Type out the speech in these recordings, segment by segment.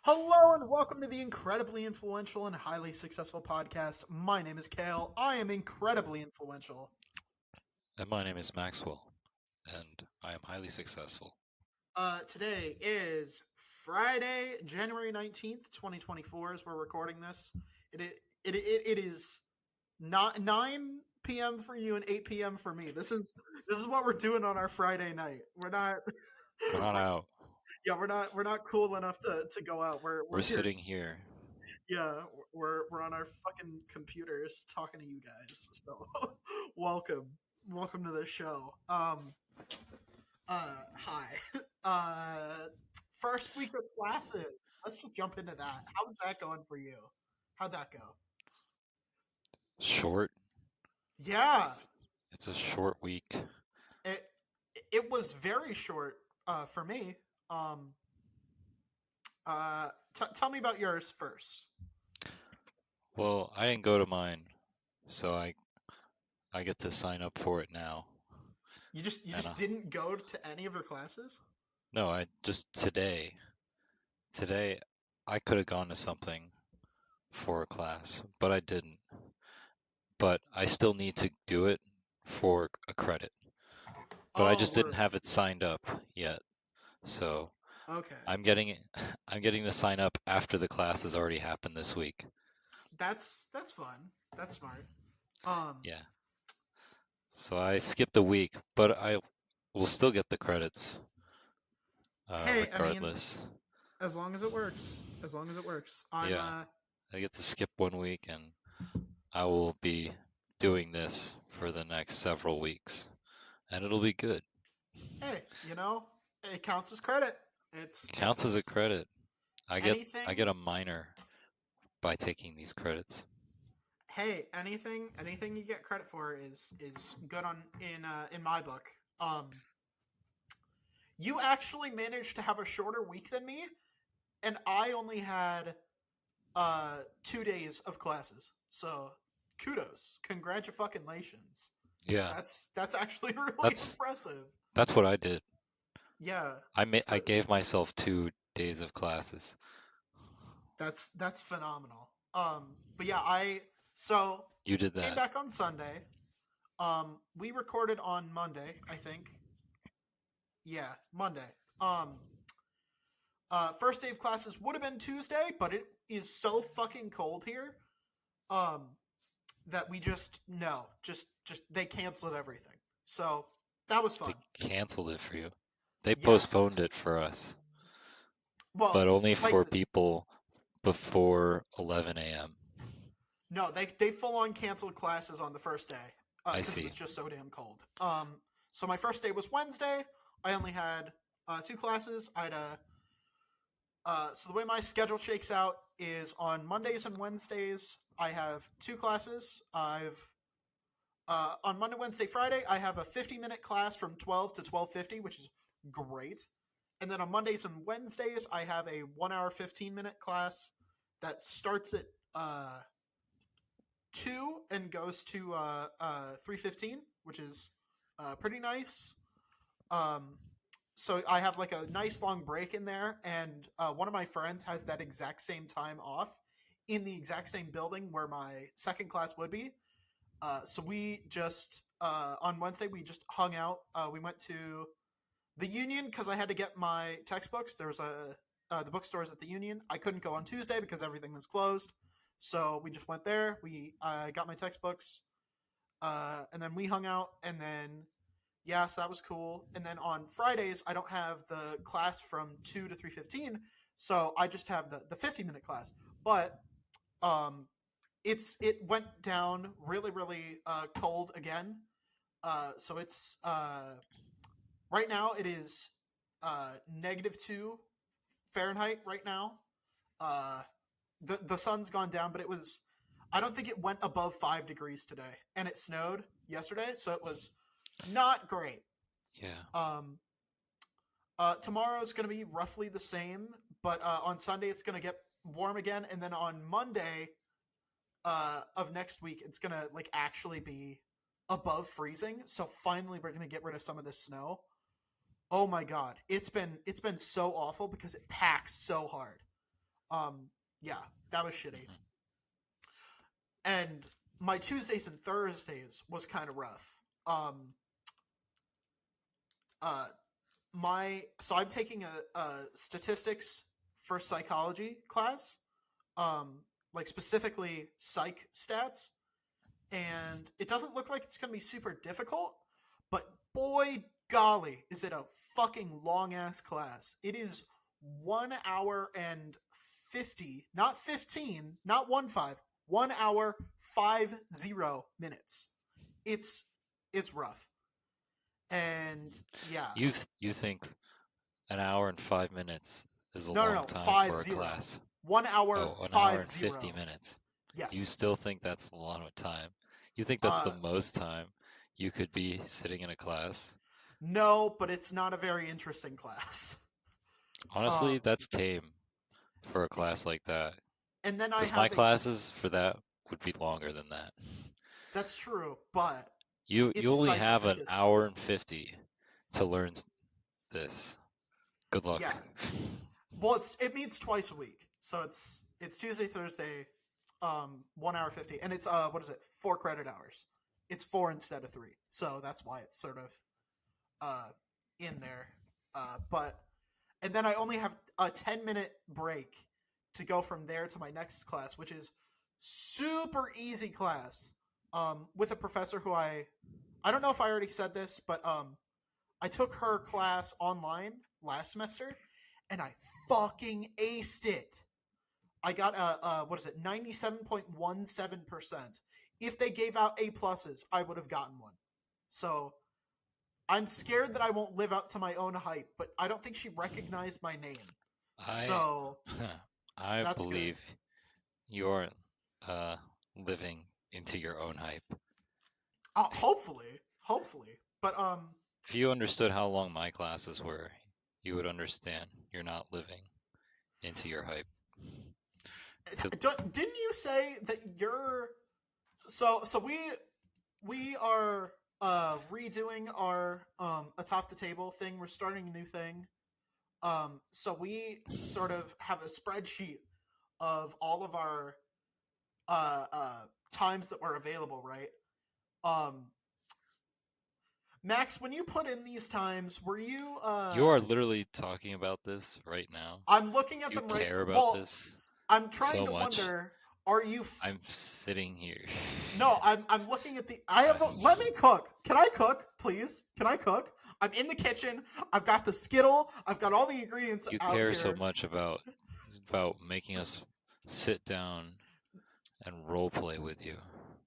Hello and welcome to the incredibly influential and highly successful podcast. My name is Kael. I am incredibly influential. And my name is Maxwell, and I am highly successful. Today is Friday, January 19th, 2024 as we're recording this. It is not 9 p.m. for you and 8 p.m. for me. This is what we're doing on our Friday night. We're not We're not out. yeah, we're not cool enough to go out. We're We're here. sitting here. Yeah, we're on our fucking computers talking to you guys. So, welcome to the show. Hi. First week of classes. Let's just jump into that. How's that going for you? How'd that go? Short. Yeah, It's a short week. it it was very short. For me. Um. Tell me about yours first. Well, I didn't go to mine, so I get to sign up for it now. You And just didn't go to any of your classes? no, I just today I could have gone to something for a class, but I didn't. But I still need to do it for a credit. But I Oh, just didn't word. have it signed up yet. So Okay. I'm getting it. I'm getting to sign up after the class has already happened this week. That's fun. That's smart. Um, Yeah. So I skipped a week, but I will still get the credits, hey, I mean, regardless. as long as it works, as long as it works. Yeah, I get to skip 1 week, and I will be doing this for the next several weeks, and it'll be good. Hey, it counts as credit. Counts as a It's credit. I anything. get a minor by taking these credits. Hey, anything you get credit for is good on in my book. You actually managed to have a shorter week than me, and I only had 2 days of classes. So kudos, congratulations. Yeah, That's actually really that's impressive. that's what I did. Yeah. I So gave myself 2 days of classes. that's phenomenal. But yeah, I so You did came that. back on Sunday. We recorded on Monday, I think. Yeah, Monday. Um, first day of classes would have been Tuesday, but it is so fucking cold here. Um, that we just no, just they canceled everything. So that was fun. They canceled it for you. They Yeah. postponed it for us, Well, but only like for people before 11 a.m. no, they full on canceled classes on the first day I because it see. was just so damn cold. So my first day was Wednesday. I only had two classes. I had a so the way my schedule shakes out is on Mondays and Wednesdays I have two classes. I've on Monday, Wednesday, Friday I have a 50-minute class from 12 to 12:50, which is great. And then on Mondays and Wednesdays I have a 1 hour 15-minute class that starts at 2 and goes to 3:15, which is pretty nice. Um, so I have like a nice long break in there, and one of my friends has that exact same time off in the exact same building where my second class would be. So we just on Wednesday we just hung out. We went to the Union because I had to get my textbooks. There was a the bookstores at the Union. I couldn't go on Tuesday because everything was closed. So we just went there. We got my textbooks, and then we hung out. And then yeah, so that was cool. And then on Fridays, I don't have the class from 2 to 3:15, so I just have the 50-minute class. But um, it went down really cold again. So it's right now it is -2 Fahrenheit right now. Uh, the sun's gone down, but it was. I don't think it went above 5 degrees today, and it snowed yesterday, so it was not great. Yeah. Um, tomorrow is going to be roughly the same, but on Sunday it's going to get warm again, and then on Monday of next week it's going to like actually be above freezing. So finally we're going to get rid of some of this snow. Oh my god, it's been so awful because it packs so hard. Yeah, that was shitty. Mhm. And my Tuesdays and Thursdays was kind of rough. Uh, I'm taking a statistics for psychology class, um, like specifically psych stats, and it doesn't look like it's going to be super difficult, but boy golly, is it a fucking long ass class. It is 1 hour and 50, not 15, not 1 5, 1 hour 50 minutes. It's it's rough. And yeah, You think an hour and 5 minutes is a no, long time five for a zero, class? 1 hour Oh, an hour five and 50 zero. minutes. You Yes. still think that's a lot of time? You think that's the Uh, most time you could be sitting in a class? no, but it's not a very interesting class. Honestly, Um, that's tame for a class like that. and then I Because my have a classes for that would be longer than that. That's true, but You it's only psych have an hour statistics. and 50 to learn this. Good luck. Yeah. Well, it meets twice a week, so it's Tuesday, Thursday, 1 hour 50, and it's what is it? 4 credit hours. It's four instead of three, so that's why it's sort of uh in there. But and then I only have a 10-minute break to go from there to my next class, which is super easy class. With a professor who I don't know if I already said this, but I took her class online last semester, and I fucking aced it. I got what is it, 97.17%. If they gave out A pluses, I would have gotten one. So I'm scared that I won't live up to my own hype, but I don't think she recognized my name. I So I that's good. believe you're uh, living into your own hype. Hopefully. But If you understood how long my classes were, you would understand you're not living into your hype. 'Cause didn't you say that you're so we are redoing our atop the table thing. We're starting a new thing. So we sort of have a spreadsheet of all of our times that were available, right? Um, Max, when you put in these times, were you you are literally talking about this right now. I'm looking at You them right. care about Well, this I'm trying so to much. wonder. Are you? I'm sitting here. No, I'm looking at the. I have. Uh, Let me cook. Can I cook, please? Can I cook? I'm in the kitchen. I've got the skittle. I've got all the ingredients you out care so here. much about making us sit down and role play with you.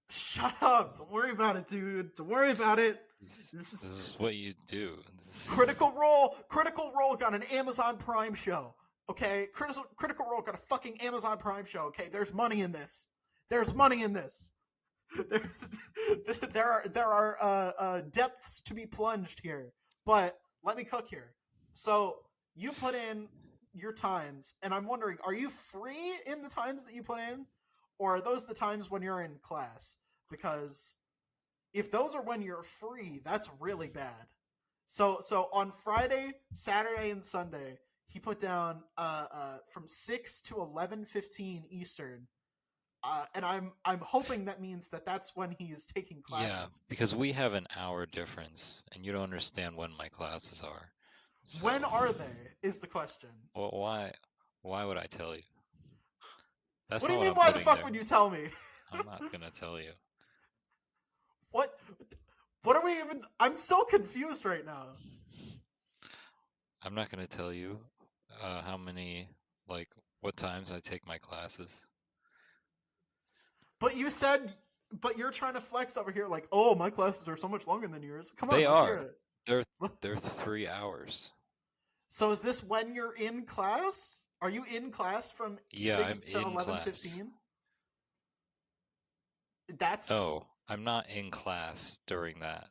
Shut up! Don't worry about it, dude. Don't worry about it. This This is is what you do. Critical Role. Critical Role got an Amazon Prime show. Okay, Critical Role got a fucking Amazon Prime show. Okay, there's money in this. There's money in this. There, there are depths to be plunged here. But let me cook here. So you put in your times, and I'm wondering, are you free in the times that you put in, or are those the times when you're in class? Because if those are when you're free, that's really bad. So on Friday, Saturday, and Sunday, he put down from 6 to 11:15 Eastern, and I'm hoping that means that that's when he's taking Yeah, classes. because we have an hour difference, and you don't understand when my classes are. When So, are they? Is the question. well, why would I tell you? That's What do not you what mean? I'm Why the putting fuck there. would you tell me? I'm not gonna tell you. what? What are we even? I'm so confused right now. I'm not gonna tell you how many, like, what times I take my classes. But you said, but you're trying to flex over here, like, oh, my classes are so much longer than yours. Come on, They let's hear are. it. They're they're 3 hours. So is this when you're in class? Are you in class from Yeah, I'm 6 to in class. 11:15? That's No, I'm not in class during that.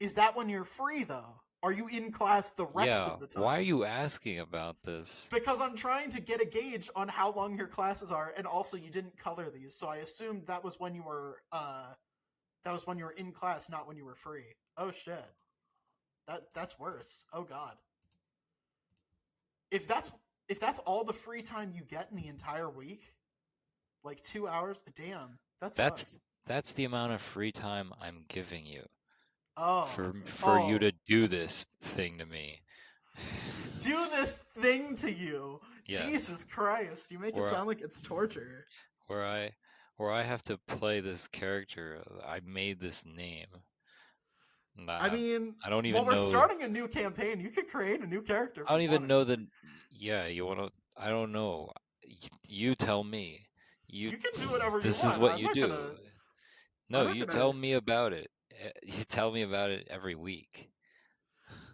Is that when you're free though? Are you in class the rest Yeah, of the why are time? you asking about this? Because I'm trying to get a gauge on how long your classes are, and also you didn't color these, so I assumed that was when you were in class, not when you were free. Oh shit. That's worse. Oh god. If that's if that's all the free time you get in the entire week, like 2 hours, damn, that That's sucks. that's the amount of free time I'm giving you Oh, for you oh, to do this thing to me. do this thing to you. Yes, Jesus Christ, you make it where sound like it's torture. where I where I have to play this character. I made this name. And I mean, I don't well, even we're know. starting a new campaign. You could create a new character if I you don't even wanted. know the. Yeah, you want to. I don't know. You tell me. You. You can do whatever you This is want. what you do. I'm No, not you gonna. tell me about it. You tell me about it every week.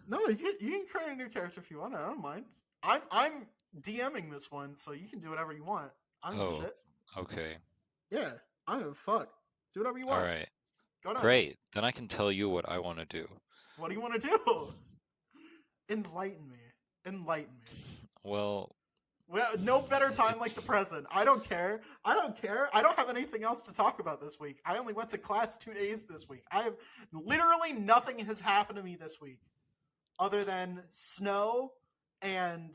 No, you can create a new character if you want. I don't mind. I'm DMing this one, so you can do whatever you want. I don't give a Oh, shit. okay. Yeah, I don't give a fuck. Do whatever you All want. right. Go nuts. Great. Then I can tell you what I want to do. What do you want to do? Enlighten me. Enlighten me. Well, Well, no better time like the it's present. I don't care. I don't care. I don't have anything else to talk about this week. I only went to class 2 days this week. I have literally nothing has happened to me this week other than snow and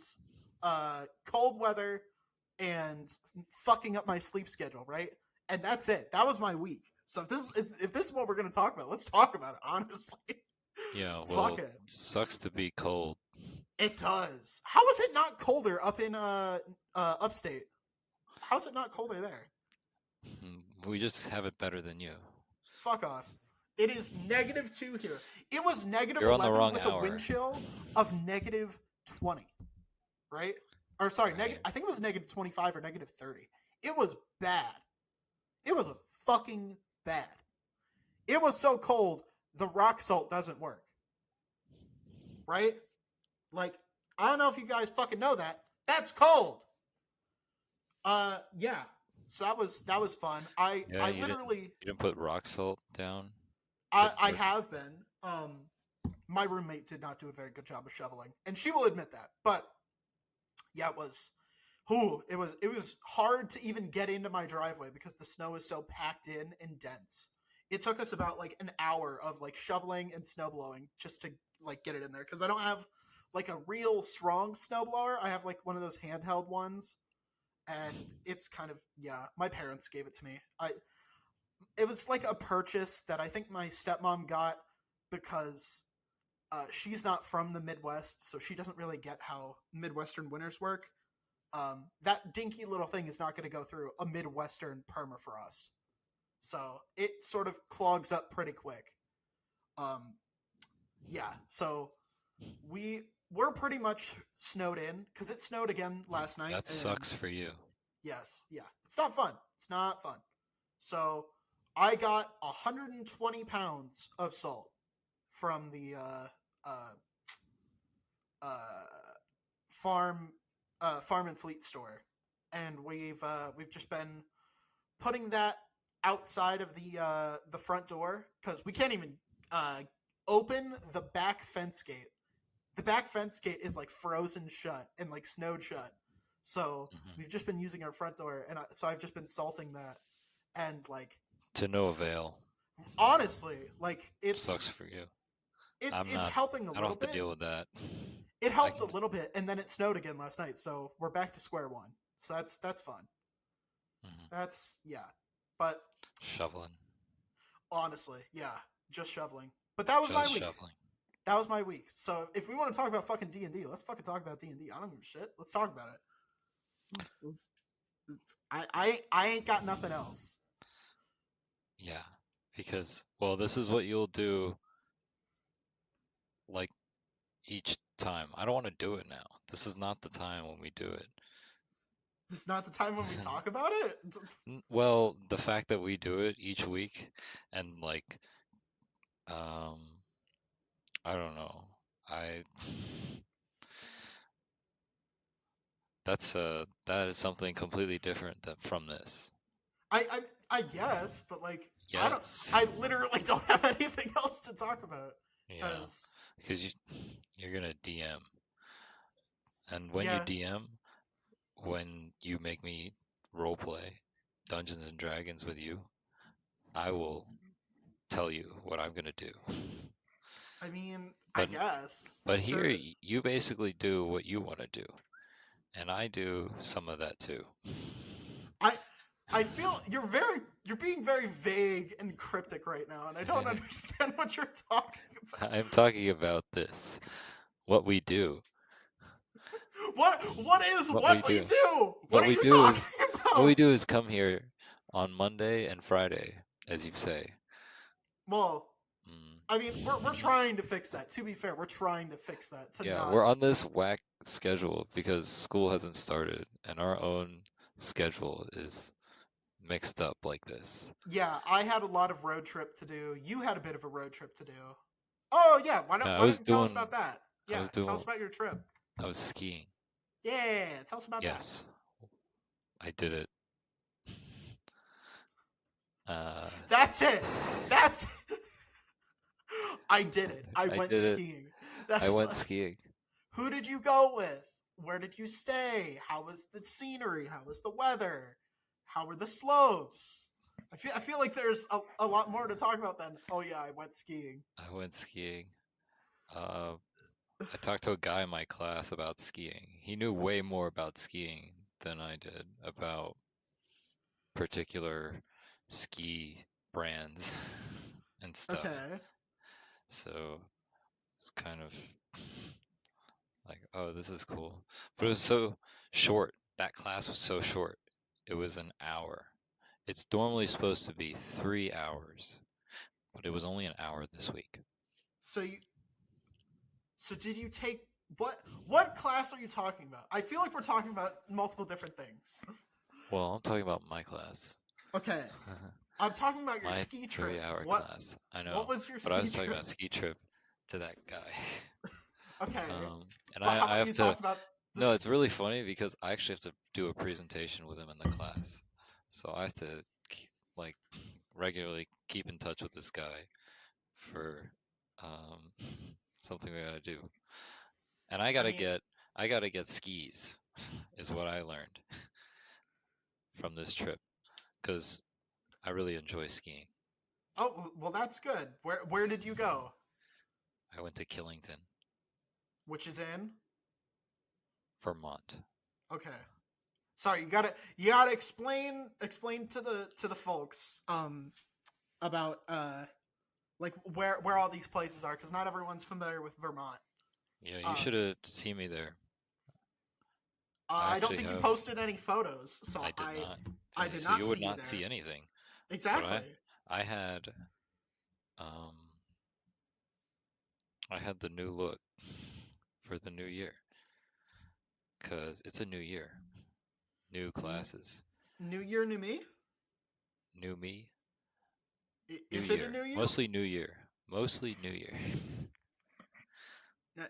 cold weather and fucking up my sleep schedule, right? And that's it. That was my week. So if this is what we're gonna talk about, let's talk about it. Honestly, yeah, fuck well, it. sucks to be cold. It does. How is it not colder up in upstate? How's it not colder there? We just have it better than you. Fuck off. It is -2 here. It was negative You're on the 11 wrong with a wind hour. chill of -20, right? Or sorry, Right. I think it was -25 or -30. It was bad. It was fucking bad. It was so cold, the rock salt doesn't work, right? Like, I don't know if you guys fucking know that. That's cold. Yeah. So that was fun. I Yeah, I literally you didn't put rock salt down. I Didn't. have been. My roommate did not do a very good job of shoveling, and she will admit that. But yeah, it was. It was hard to even get into my driveway because the snow is so packed in and dense. It took us about like an hour of like shoveling and snow blowing just to like get it in there because I don't have like a real strong snow blower. I have like one of those handheld ones, and it's kind of, yeah. My parents gave it to me. It was like a purchase that I think my stepmom got because she's not from the Midwest, so she doesn't really get how Midwestern winters work. That dinky little thing is not going to go through a Midwestern permafrost, so it sort of clogs up pretty quick. Um, yeah, so we're pretty much snowed in because it snowed again last night, That and sucks for you. yes, yeah, it's not fun. It's not fun. So I got 120 pounds of salt from the uh, uh, farm farm and fleet store, and we've just been putting that outside of the front door because we can't even uh, open the back fence gate. The back fence gate is like frozen shut and like snowed shut. So Hmm. we've just been using our front door, and so I've just been salting that, and like To no avail. honestly, like Sucks for you. I'm it's not. helping a I don't little have to bit. deal with that. It I helps a can little bit, and then it snowed again last night, so we're back to square one. So that's fun. mhm. That's, yeah. But Shoveling. honestly, yeah, just shoveling. But that was my Just week. shoveling. That was my week. So if we want to talk about fucking D&D, let's fucking talk about D&D. I don't give a shit. Let's talk about it. I ain't got nothing else. Yeah. Because, well, this is what you'll do like each time. I don't want to do it now. This is not the time when we do it. This is not the time when we talk about it. Well, the fact that we do it each week and like um I don't know. I that is something completely different from this. I guess, but like I don't. Yes. I literally don't have anything else to talk about Yeah, because because you're gonna DM, and when you yeah. DM, when you make me roleplay Dungeons and Dragons with you, I will tell you what I'm gonna do. I mean, I But guess but here sure. you basically do what you want to do. And I do some of that too. I I feel you're being very vague and cryptic right now, and I don't understand what you're talking about. I'm talking about this. What we do. What is What we what we do. do? What What are we you do talking is what we about? do is come here on Monday and Friday, as you say. Well, I mean, we're Mm. trying to fix that. To be fair, we're trying to fix that to Yeah, not. we're on this whack schedule because school hasn't started and our own schedule is mixed up like this. Yeah, I had a lot of road trip to do. You had a bit of a road trip to do. Oh yeah, Yeah, why don't you tell us about that? I Yeah, was tell us doing, about your trip. I was skiing. Yeah, tell us about that. Yes, I did it. Uh, That's it. That's I did it. I I went did it. skiing. I That's went such. skiing. Who did you go with? Where did you stay? How was the scenery? How was the weather? How were the slopes? I feel like there's a lot more to talk about than oh yeah, I went skiing. I went skiing. Uh, I talked to a guy in my class about skiing. He knew way more about skiing than I did about particular ski brands and stuff. Okay. So it's kind of like, oh, this is cool. But it was so short. That class was so short. It was an hour. It's normally supposed to be 3 hours, but it was only an hour this week. So you so did you take what class are you talking about? I feel like we're talking about multiple different things. Well, I'm talking about my class. Okay. I'm talking about your My ski trip. 3 hour class. I What know. was your But I ski was talking trip? about ski trip to that guy. Okay. And But how I about have you to, talk about no, this? it's really funny because I actually have to do a presentation with him in the class. So I have to like regularly keep in touch with this guy for um, something we gotta do. And I mean, I gotta get skis, is what I learned from this trip because I really enjoy skiing. oh well, that's good. Where did you go? I went to Killington, Which is in? Vermont. Okay. Sorry, you gotta explain to the folks about like where all these places are because not everyone's familiar with Vermont. Yeah, you Um, should have seen me there. I I don't actually think you have. posted any photos, so I did not. I did So not you would see you not see there. anything. But Exactly. I had um I had the new look for the new year because it's a new year, new N- classes, New year, new me. new me, new Is it a year. new you? Mostly new year. Mostly new year.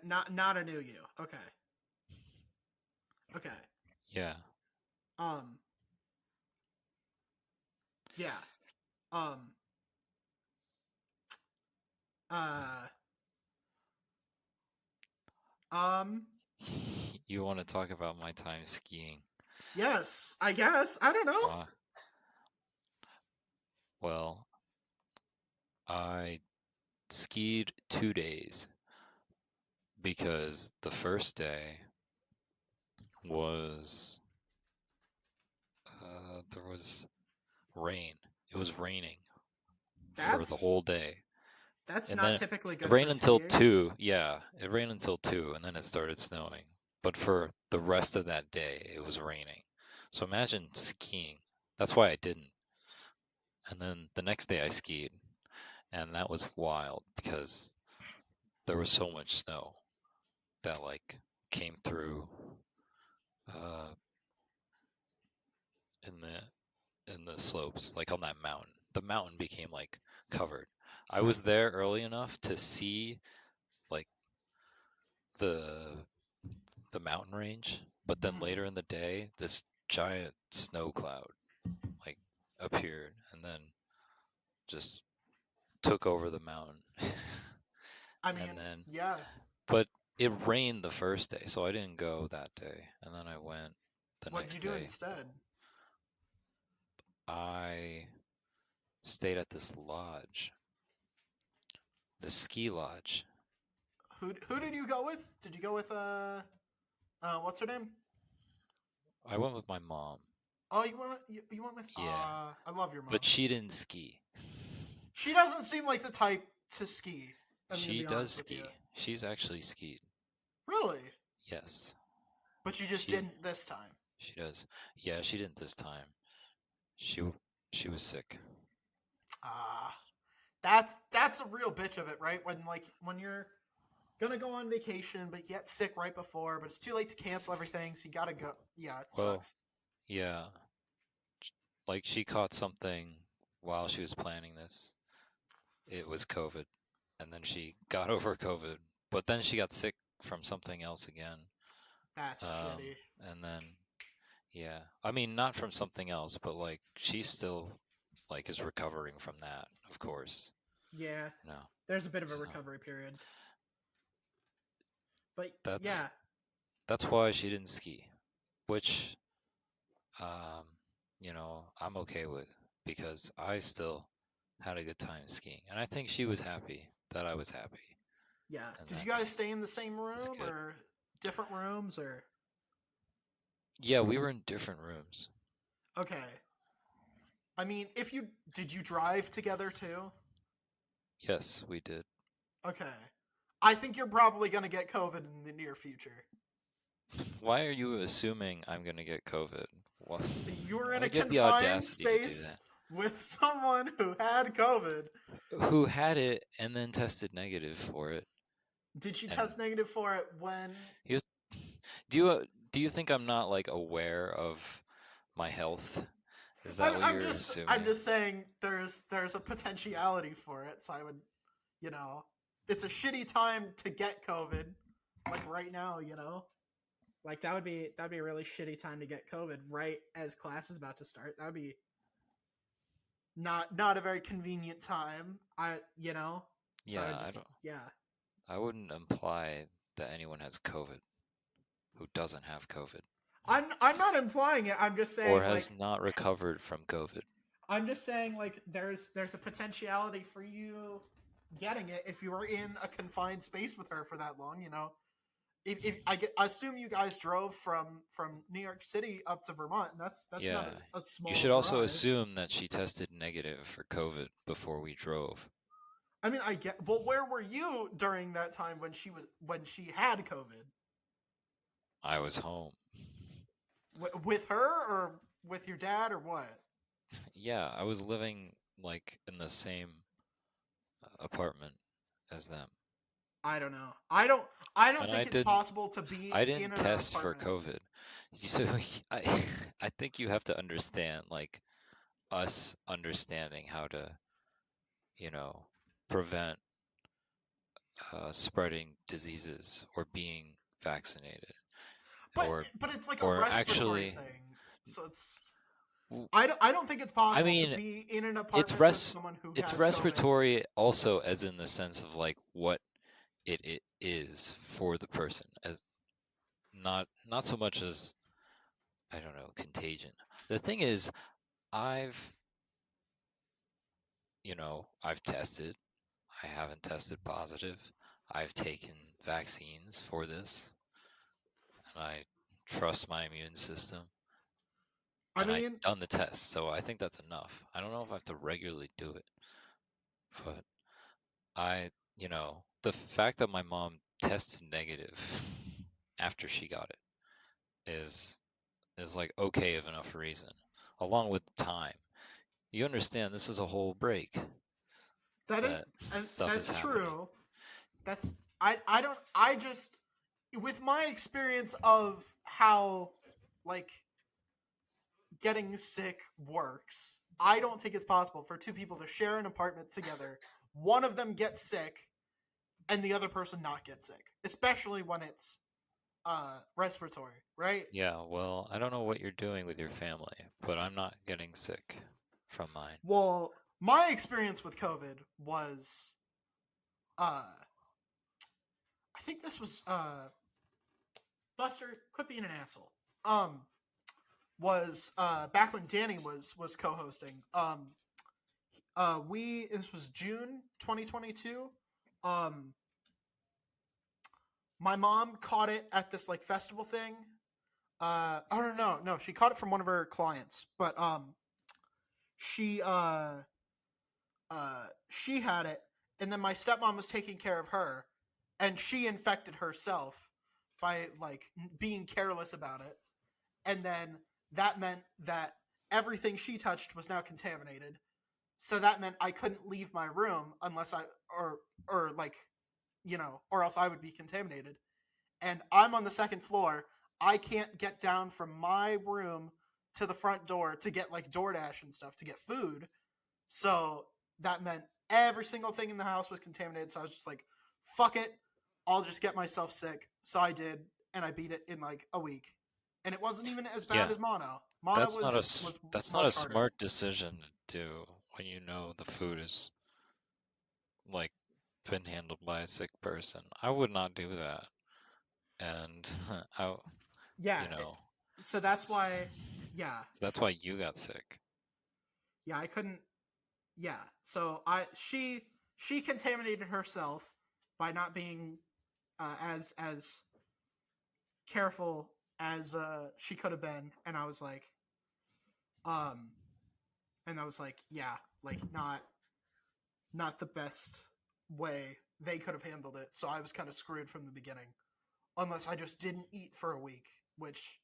Not a new you. Okay. Okay. Yeah. Um. Yeah. Um. Uh. Um. You want to talk about my time skiing? Yes. I guess. I don't know. Uh, well, I skied 2 days because the first day was there was rain. It was raining for the That's whole day. that's And not then typically it good rained for until skiing. 2. Yeah, it rained until 2 and then it started snowing. But for the rest of that day, it was raining. So imagine skiing. That's why I didn't. And then the next day I skied, and that was wild because there was so much snow that like came through uh in the slopes, like on that mountain. The mountain became like covered. I was there early enough to see like the the mountain range, but then Mhm. later in the day, this giant snow cloud like appeared and then just took over the mountain. I And mean, then, yeah. but it rained the first day, so I didn't go that day. And then I went the What did you next do day. instead? I stayed at this lodge, the ski lodge. Who did you go with? Did you go with what's her name? I went with my mom. Oh, you went with Yeah, I love your mom. but she didn't ski. She doesn't seem like the type to ski. I'm gonna She be does honest with you. ski. She's actually skied. Really? Yes, But you just she didn't this time. she does. Yeah, she didn't this time. She she was sick. Ah, that's a real bitch of it, right? When you're gonna go on vacation, but you get sick right before, but it's too late to cancel everything, so you gotta go. Yeah, it Well, sucks. yeah, like she caught something while she was planning this. It was COVID, and then she got over COVID, but then she got sick from something else again. That's Um, shitty. and then yeah, I mean not from something else, but like she still like is recovering from that, of course. Yeah, No, there's a bit of a so recovery period, but that's yeah, that's why she didn't ski, which um, I'm okay with because I still had a good time skiing, and I think she was happy that I was happy, yeah. and Did you guys that's stay in the same that's room good. or different rooms or? Yeah, we were in different rooms. Okay. I mean, if you did you drive together too? Yes, we did. Okay. I think you're probably gonna get COVID in the near future. Why are you assuming I'm gonna get COVID? Why, You're in why a do you have the confined audacity to do space that? with someone who had COVID. Who had it and then tested negative for it? Did she And test negative for it when? he was, do you think I'm not like aware of my health? Is that I'm, what I'm you're just I'm assuming? just saying there's a potentiality for it. So I would, you know, it's a shitty time to get COVID, like right now. Like that'd be a really shitty time to get COVID right as class is about to start. That would be not a very convenient time. So I Yeah, I just don't. yeah. I wouldn't imply that anyone has COVID who doesn't have COVID I'm not implying it. or has not recovered from COVID. I'm just saying like there's a potentiality for you getting it if you were in a confined space with her for that long. If I assume you guys drove from New York City up to Vermont, and that's not Yeah, a you small should also drive. assume that she tested negative for COVID before we drove. I mean, I get. Well, where were you during that time when she had COVID? I was home. With her or with your dad or what? Yeah, I was living like in the same apartment as them. I don't know. I don't And think it's possible to be I in didn't an test for apartment. COVID. So I I think you have to understand like us understanding how to, you know, prevent spreading diseases or being vaccinated But or but it's like a or respiratory actually thing. So it's w- I don't think it's I possible to mean be in an it's apartment with res someone who it's has COVID. respiratory also as in the sense of like what it is for the person as not so much as I don't know contagion. The thing is I've I've tested. I haven't tested positive. I've taken vaccines for this, and I trust my immune system. I And I've mean, done the test, so I think that's enough. I don't know if I have to regularly do it, but the fact that my mom tested negative after she got it is like okay of enough reason, along with time. You understand this is a whole break that is that stuff is that's happening. true. That's I don't I just with my experience of how like getting sick works. I don't think it's possible for two people to share an apartment together. One of them gets sick and the other person not get sick, especially when it's respiratory, right? Yeah, well, I don't know what you're doing with your family, but I'm not getting sick from mine. Well, my experience with COVID was I think this was Buster, quit being an asshole. Was back when Danny was co-hosting. We this was June 2022. Um, my mom caught it at this like festival thing. I don't know. No, she caught it from one of her clients, but she she had it, and then my stepmom was taking care of her, and she infected herself by like being careless about it, and then that meant that everything she touched was now contaminated. So that meant I couldn't leave my room unless I or like or else I would be contaminated. And I'm on the second floor. I can't get down from my room to the front door to get like DoorDash and stuff to get food. So that meant every single thing in the house was contaminated. So I was just like, fuck it. I'll just get myself sick. So I did, and I beat it in like a week. And it wasn't even as bad Yeah, as mono. Mono that's not a was that's not a much harder. smart decision to do when you know the food is like been handled by a sick person. I would not do that. And I, Yeah. you know, So that's why, yeah. that's why you got sick. Yeah, I couldn't. Yeah. So she contaminated herself by not being as careful as she could have been, and I was like, um, yeah, like not the best way they could have handled it. So I was kind of screwed from the beginning, unless I just didn't eat for a week, which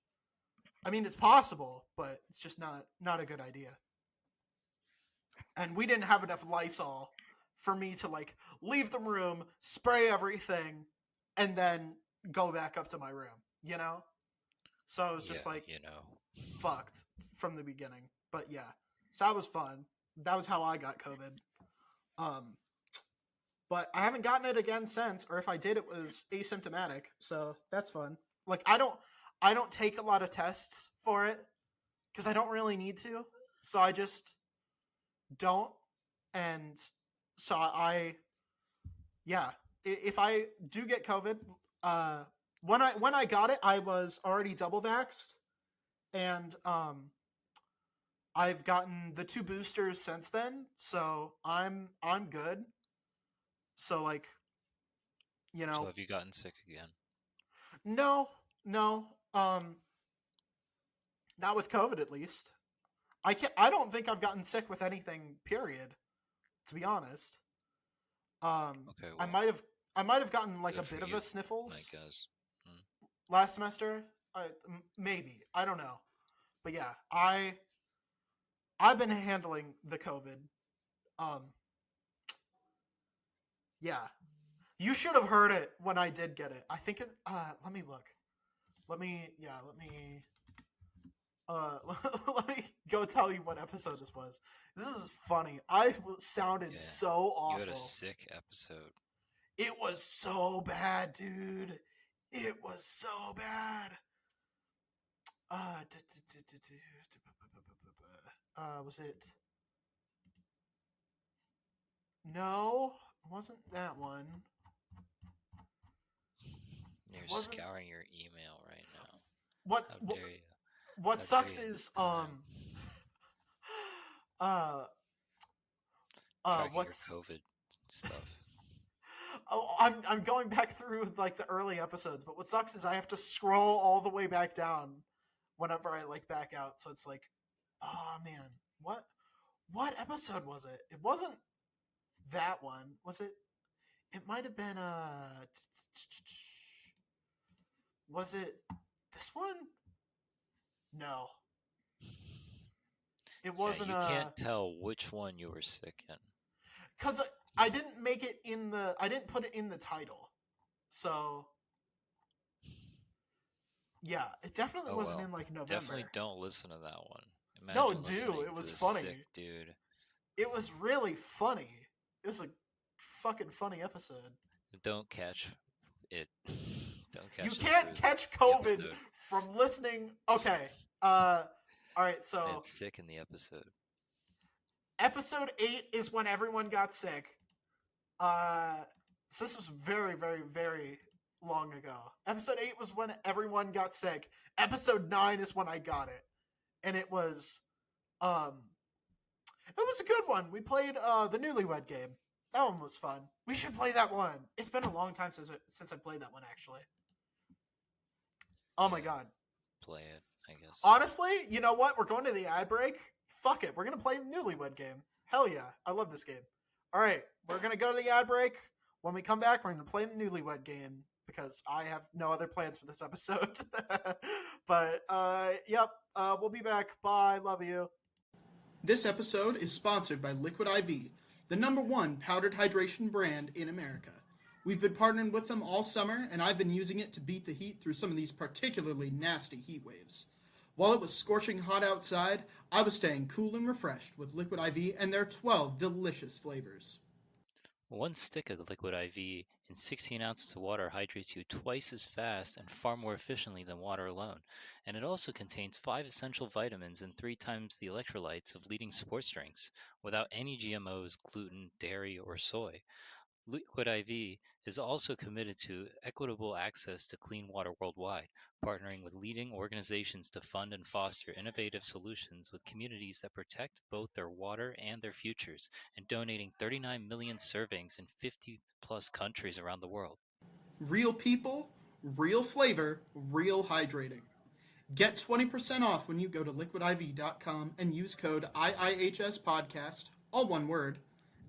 I mean it's possible, but it's just not a good idea. And we didn't have enough Lysol for me to like leave the room, spray everything, and then go back up to my room, you know? So I was Yeah, just like you know. fucked from the beginning. But yeah. So that was fun. That was how I got COVID. Um but I haven't gotten it again since, or if I did it was asymptomatic. So that's fun. Like I don't take a lot of tests for it cuz I don't really need to. So I just don't, and so yeah, if I do get COVID, uh, when I got it, I was already double vaxxed, and I've gotten the 2 boosters since then, so I'm good. So like you So know, have you gotten sick again? no, no, not with COVID at least. I don't think I've gotten sick with anything. Period. To be honest, um, Okay, I well, might have I might have gotten like a good for bit of you, a I sniffles guess. Hmm. last semester. Maybe I don't know, but yeah, I've been handling the COVID. Um, yeah, you should have heard it when I did get it. I think it. Let me look. Let me. Yeah. Let me. Let me go tell you what episode this was. This is funny. I sounded Yeah, so you had a awful. sick episode. It was so bad, dude. It was so bad. Was it? No, it wasn't that one. It You're wasn't. scouring your email right now. What How what dare you? what How dare sucks you at is this time? uh Tracking your what's COVID stuff. oh I'm going back through like the early episodes, but what sucks is I have to scroll all the way back down whenever I like back out. So it's like, oh man, what episode was it? It wasn't that one, was it? It might have been was it this one? No, it Yeah, wasn't you can't tell which one you were sick in. because I didn't make it in the I didn't put it in the title, so yeah, it definitely Oh wasn't well. in like Definitely November. don't listen to that one. No, Imagine do listening it to was this sick funny. dude. It was really funny. It was a fucking funny episode. Don't catch it. Don't You catch it can't through catch the COVID episode. from listening. Okay. All right. So It's sick in the episode. episode 8 is when everyone got sick. Uh, so this was very, very, very long ago. Episode 8 was when everyone got sick. Episode 9 is when I got it, and um, it was a good one. We played the Newlywed Game. That one was fun. We should play that one. It's been a long time since I played that one, actually. Oh my Yeah. god. play it, I guess. Honestly, you know what? We're going to the ad break. Fuck it. We're going to play Newlywed Game. Hell yeah. I love this game. All right. We're going to go to the ad break. When we come back, we're going to play the Newlywed Game because I have no other plans for this episode. But, yep. We'll be back. Bye. Love you. This episode is sponsored by Liquid IV, the #1 powdered hydration brand in America. We've been partnering with them all summer, and I've been using it to beat the heat through some of these particularly nasty heat waves. While it was scorching hot outside, I was staying cool and refreshed with Liquid IV and their 12 delicious flavors. One stick of Liquid IV in 16 ounces of water hydrates you twice as fast and far more efficiently than water alone, and it also contains 5 essential vitamins and 3 times the electrolytes of leading sports drinks, without any GMOs, gluten, dairy, or soy. Liquid IV is also committed to equitable access to clean water worldwide, partnering with leading organizations to fund and foster innovative solutions with communities that protect both their water and their futures, and donating 39 million servings in 50-plus countries around the world. Real people, real flavor, real hydrating. Get 20% off when you go to liquidiv.com and use code IIHSPodcast, all one word,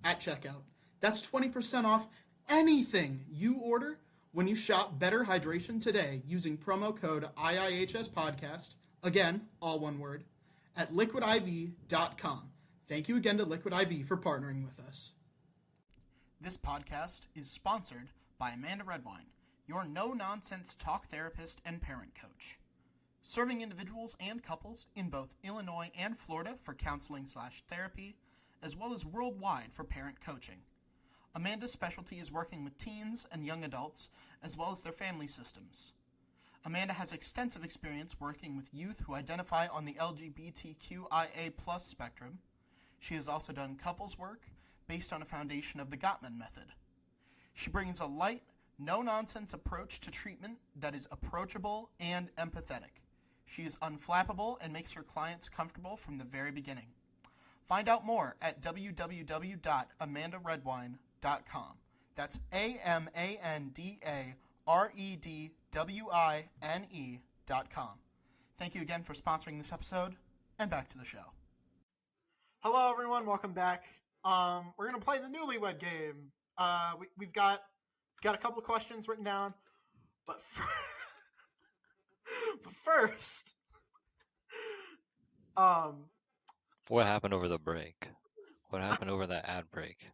at checkout. That's 20% off anything you order when you shop Better Hydration today using promo code IIHSPodcast, again, all one word, at liquidiv.com. Thank you again to Liquid IV for partnering with us. This podcast is sponsored by Amanda Redwine, your no-nonsense talk therapist and parent coach. Serving individuals and couples in both Illinois and Florida for counseling/therapy, as well as worldwide for parent coaching. Amanda's specialty is working with teens and young adults, as well as their family systems. Amanda has extensive experience working with youth who identify on the LGBTQIA+ spectrum. She has also done couples work based on a foundation of the Gottman method. She brings a light, no-nonsense approach to treatment that is approachable and empathetic. She is unflappable and makes her clients comfortable from the very beginning. Find out more at www.amandaredwine.com. That's AMANDAREDWINE.com. Thank you again for sponsoring this episode, and back to the show. Hello, everyone. Welcome back. We're gonna play the Newlywed Game. We've got a couple of questions written down, but first, What happened over the break? What happened over that ad break?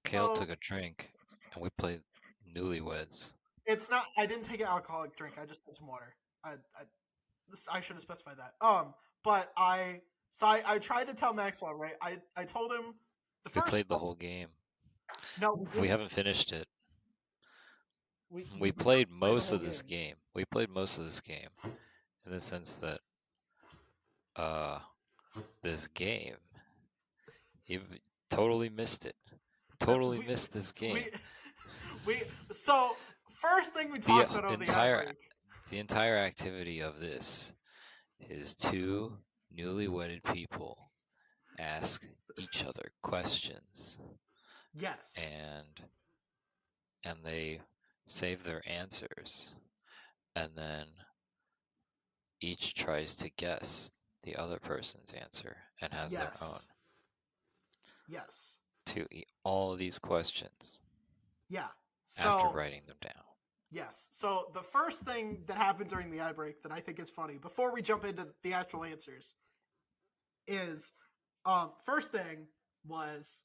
Kael took a drink, and we played Newlyweds. It's not. I didn't take an alcoholic drink. I just had some water. I should have specified that. But I tried to tell Maxwell, right? I told him the We first. played the whole game. No, we haven't finished it. We played played most of this game. We played most of this game, in the sense that, this game, you totally missed it. Totally missed this game. So first thing we talked about over the ad break. The entire activity of this is two newly wedded people ask each other questions. Yes. And they save their answers, and then each tries to guess the other person's answer and has their own. Yes. To all of these questions. Yeah. After writing them down. Yes. So the first thing that happened during the ad break that I think is funny, before we jump into the actual answers, is first thing was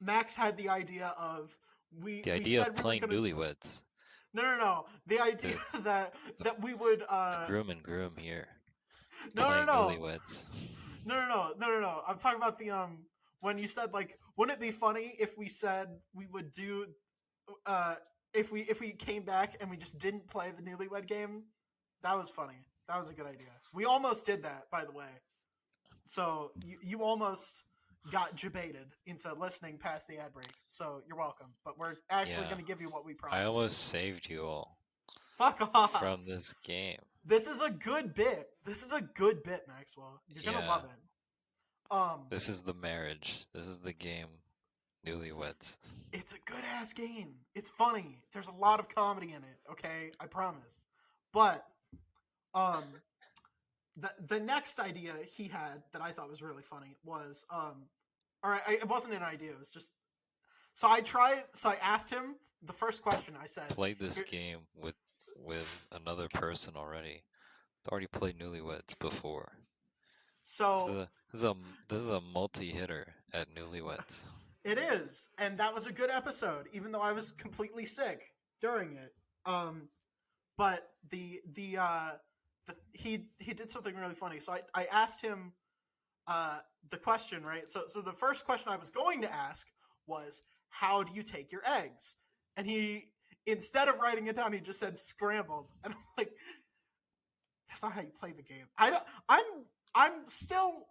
Max had the idea of playing Newlyweds. No. The idea that we would groom and groom here. No. Newlyweds. No. I'm talking about the when you said, like, wouldn't it be funny if we said we would do if we came back and we just didn't play the Newlywed Game? That was funny. That was a good idea. We almost did that, by the way. So you almost got debated into listening past the ad break. So you're welcome. But we're actually going to give you what we promised. I almost saved you all. Fuck off. From this game. This is a good bit. Maxwell. You're going to love it. This is the marriage. This is the game. Newlyweds. It's a good ass game. It's funny. There's a lot of comedy in it. Okay, I promise. But the next idea he had that I thought was really funny was or it wasn't an idea. It was just so I tried. So I asked him the first question. I said, Played this "Here- game with another person already. Already played Newlyweds before. This is so a this is a this is a multi-hitter at Newlyweds. it is," and that was a good episode, even though I was completely sick during it. But he did something really funny. So I asked him the question, right? So the first question I was going to ask was, how do you take your eggs? And he, instead of writing it down, he just said scrambled. And I'm like, that's not how you play the game. I'm still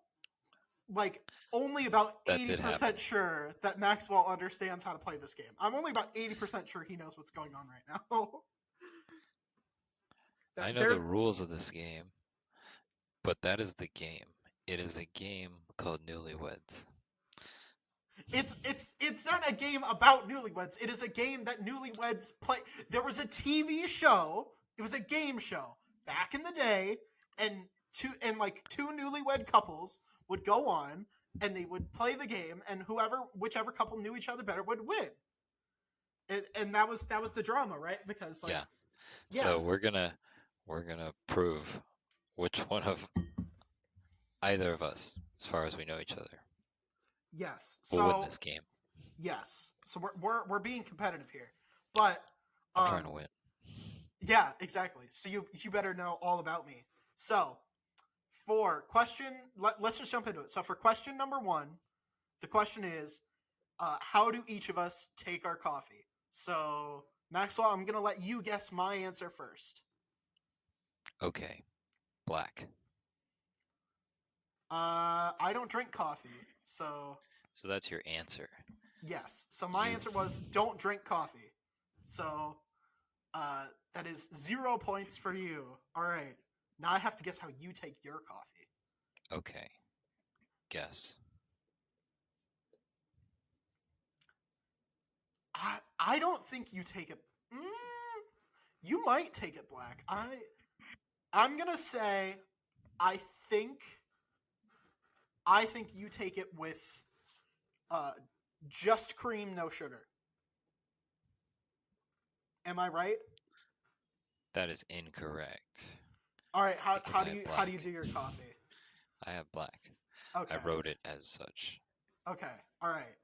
like only about That did 80% happen. sure that Maxwell understands how to play this game. I'm only about 80% sure he knows what's going on right now. I know the rules of this game, but that is the game. It is a game called Newlyweds. It's not a game about newlyweds. It is a game that newlyweds play. There was a TV show. It was a game show back in the day, and two newlywed couples would go on and they would play the game, and whichever couple knew each other better would win. And that was the drama, right? Because Yeah. So we're gonna prove which one of either of us, as far as we know each other, yes. will win So this game. yes. So we're being competitive here, but I'm trying to win. yeah, exactly. So you better know all about me. So for question, let's just jump into it. So for question number 1, the question is, how do each of us take our coffee? So Maxwell, I'm gonna let you guess my answer first. Okay. Black. I don't drink coffee, so So that's your answer. yes. So my answer was don't drink coffee. So that is 0 points for you. All right. Now I have to guess how you take your coffee. Okay. Guess. I don't think you take it. You might take it black. I'm gonna say I think you take it with just cream, no sugar. Am I right? That is incorrect. All right. How Because I do have you black. do your coffee? I have black. Okay. I wrote it as such. Okay. All right.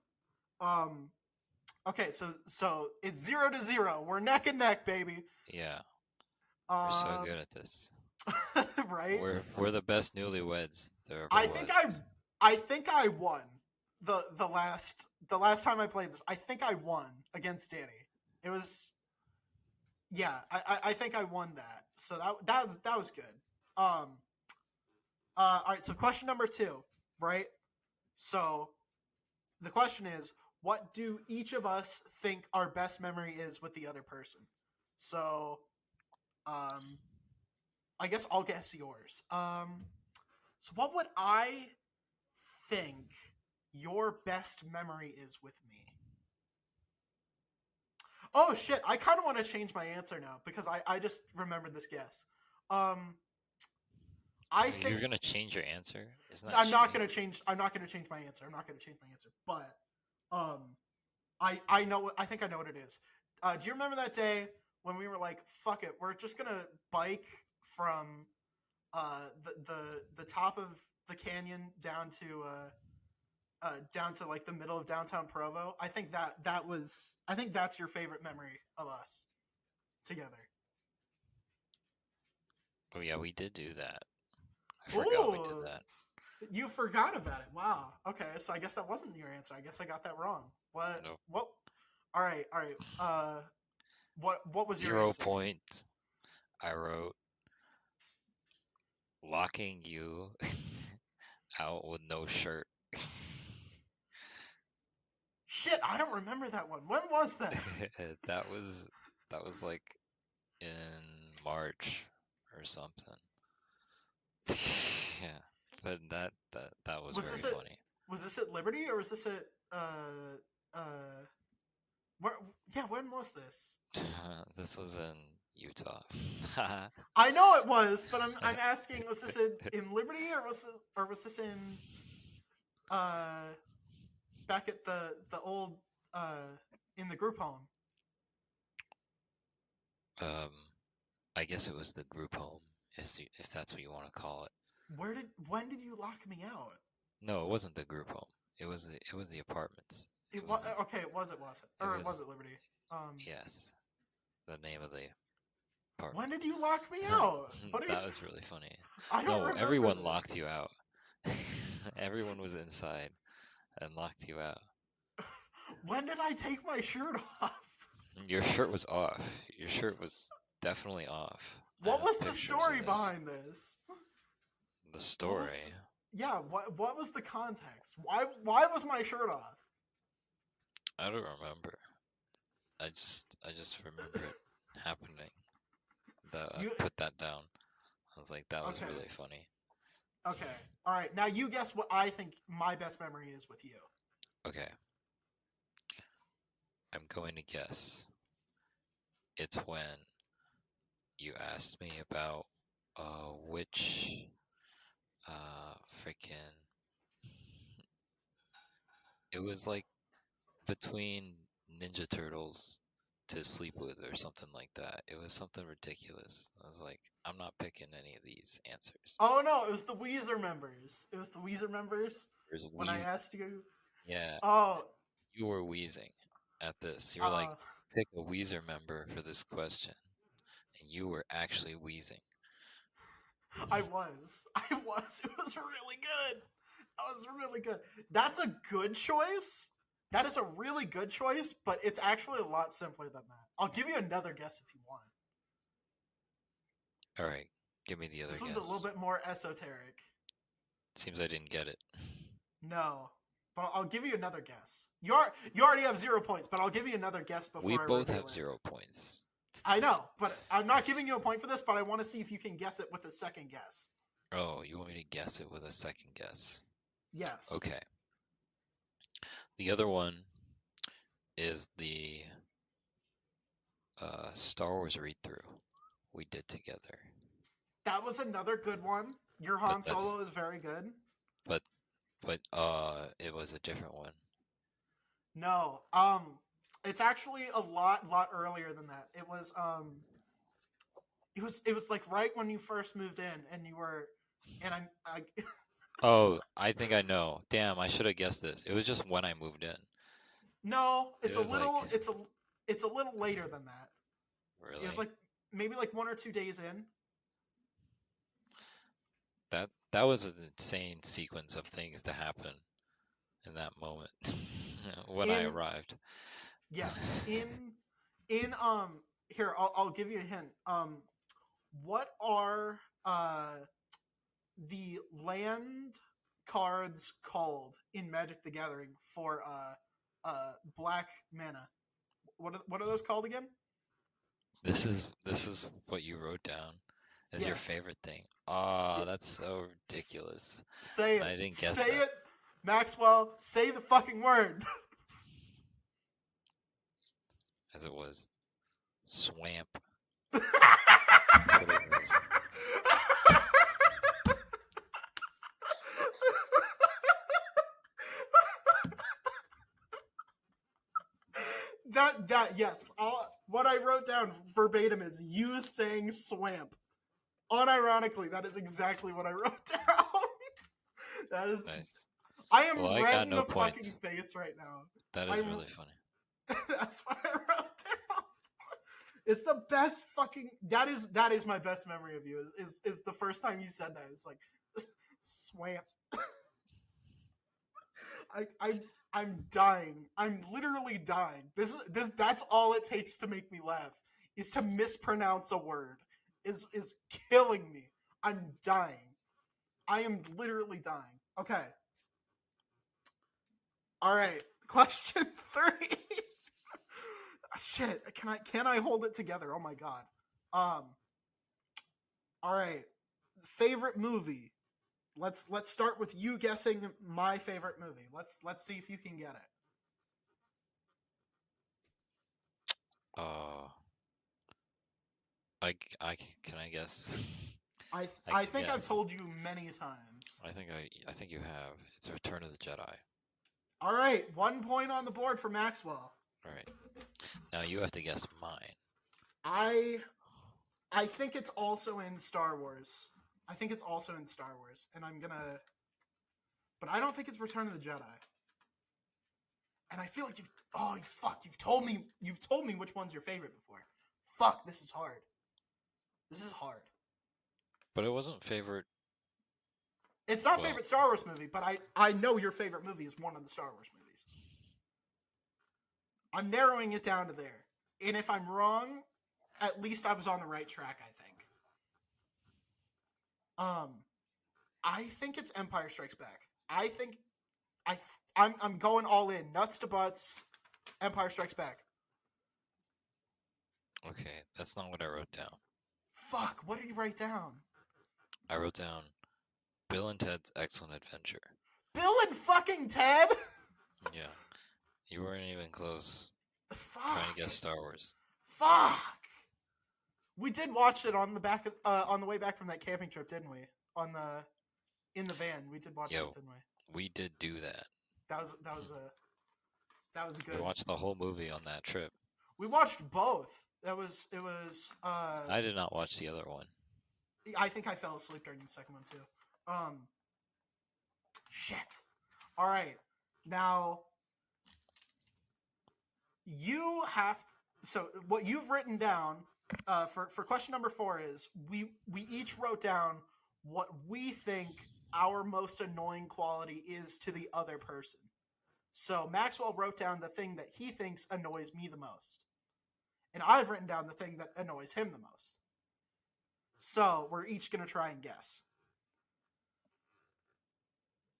Okay. So it's 0-0. We're neck and neck, baby. Yeah. We're so good at this. Right? We're the best newlyweds there ever I was. think I won the last time I played this. I think I won against Danny. It was I think I won that. So that was good. All right, so question number 2, right? So the question is, what do each of us think our best memory is with the other person? So I guess I'll guess yours. So what would I think your best memory is with me? Oh shit! I kind of want to change my answer now because I just remembered this guess. I think You're gonna change your answer? Isn't that I'm not cheating? gonna change. I'm not gonna change my answer. I'm not gonna change my answer. But I know. I think I know what it is. Do you remember that day when we were like, "Fuck it, we're just gonna bike from the top of the canyon down to like the middle of downtown Provo?" I think I think that's your favorite memory of us together. Oh yeah, we did do that. I forgot we did that. You forgot about it. Wow. Okay, so I guess that wasn't your answer. I guess I got that wrong. What? Nope. What? All right. All right. What was your 0 answer? point. I wrote locking you out with no shirt. Shit, I don't remember that one. When was that? that was like in March or something. Yeah, but that was very funny. Was this at Liberty or was this at uh where, yeah, when was this? This was in Utah. I know it was, but I'm asking, was this in Liberty or was this in back at the old in the group home? Um, I guess it was the group home, if that's what you want to call it. When did you lock me out? No, it wasn't the group home. It was the apartments. It was okay. It was it Liberty? Yes, the name of the When apartment. did you lock me out? What are you? That was really funny. I don't No, remember everyone this. locked you out. Everyone was inside and locked you out. When did I take my shirt off? Your shirt was off. Your shirt was definitely off. I What have was the pictures of story this. behind this? The story. Yeah, what was the context? Why was my shirt off? I don't remember. I just remember it happening. I put that down. I was like, that was Okay. really funny. Okay. All right. Now you guess what I think my best memory is with you. Okay. I'm going to guess it's when you asked me about which freaking it was like between Ninja Turtles to sleep with or something like that. It was something ridiculous. I was like, I'm not picking any of these answers. Oh no, it was the Weezer members. It was the Weezer members There's when I asked you. Yeah, Oh, you were wheezing at this. You were like, pick a Weezer member for this question, and you were actually wheezing. I was. It was really good. That was really good. That's a good choice. That is a really good choice, but it's actually a lot simpler than that. I'll give you another guess if you want. All right, give me the other This guess. one's a little bit more esoteric. Seems I didn't get it. No, but I'll give you another guess. You already have 0 points, but I'll give you another guess before We I both reveal have it. 0 points. I know, but I'm not giving you a point for this, but I want to see if you can guess it with a second guess. Oh, you want me to guess it with a second guess? Yes. Okay. The other one is the Star Wars read-through we did together. That was another good one. Your Han Solo is very good. But it was a different one. No. It's actually a lot earlier than that. It was like right when you first moved in and you were and I Oh, I think I know. Damn, I should have guessed this. It was just when I moved in. No, it's It was like, it's a little later than that. really? It was like maybe like 1 or 2 days in. That was an insane sequence of things to happen in that moment when I arrived. Yes. In here I'll give you a hint. What are the land cards called in Magic the Gathering for black mana? What are those called again? This is what you wrote down as your favorite thing. Ah, that's so ridiculous. Say it. I didn't guess Say that. it, Maxwell. Say the fucking word. As it was. Swamp. Yes. What I wrote down verbatim is you saying swamp. Unironically, that is exactly what I wrote down. That is nice. I am Well, red in the fucking face right now. That is really funny. That's what I wrote down. It's the best fucking. That is my best memory of you. Is the first time you said that. It's like swamp. I'm dying. I'm literally dying. That's all it takes to make me laugh. Is to mispronounce a word. Is killing me. I'm dying. I am literally dying. Okay. All right. Question 3. Shit. Can I hold it together? Oh my god. All right. Favorite movie. Let's start with you guessing my favorite movie. Let's see if you can get it. Can I guess? I I can think I've guess. told you many times. I think you have. It's Return of the Jedi. All right, 1 point on the board for Maxwell. All right. Now you have to guess mine. I think it's also in Star Wars. I think it's also in Star Wars, and but I don't think it's Return of the Jedi. And I feel like you've told me which one's your favorite before. Fuck, this is hard. This is hard. But it wasn't favorite. It's not favorite Star Wars movie, but I know your favorite movie is one of the Star Wars movies. I'm narrowing it down to there. And if I'm wrong, at least I was on the right track, I think. I think it's Empire Strikes Back. I'm going all in. Nuts to butts. Empire Strikes Back. Okay, that's not what I wrote down. Fuck, what did you write down? I wrote down Bill and Ted's Excellent Adventure. Bill and fucking Ted? Yeah. You weren't even close. Fuck. Trying to guess Star Wars. Fuck. We did watch it on the way back from that camping trip, didn't we? In the van, we did watch it, didn't we? We did do that. That was good. We watched the whole movie on that trip. We watched both. It was. I did not watch the other one. I think I fell asleep during the second one too. Shit. All right. Now, you have. So what you've written down for question number 4 is we each wrote down what we think our most annoying quality is to the other person. So Maxwell wrote down the thing that he thinks annoys me the most. And I've written down the thing that annoys him the most. So we're each going to try and guess.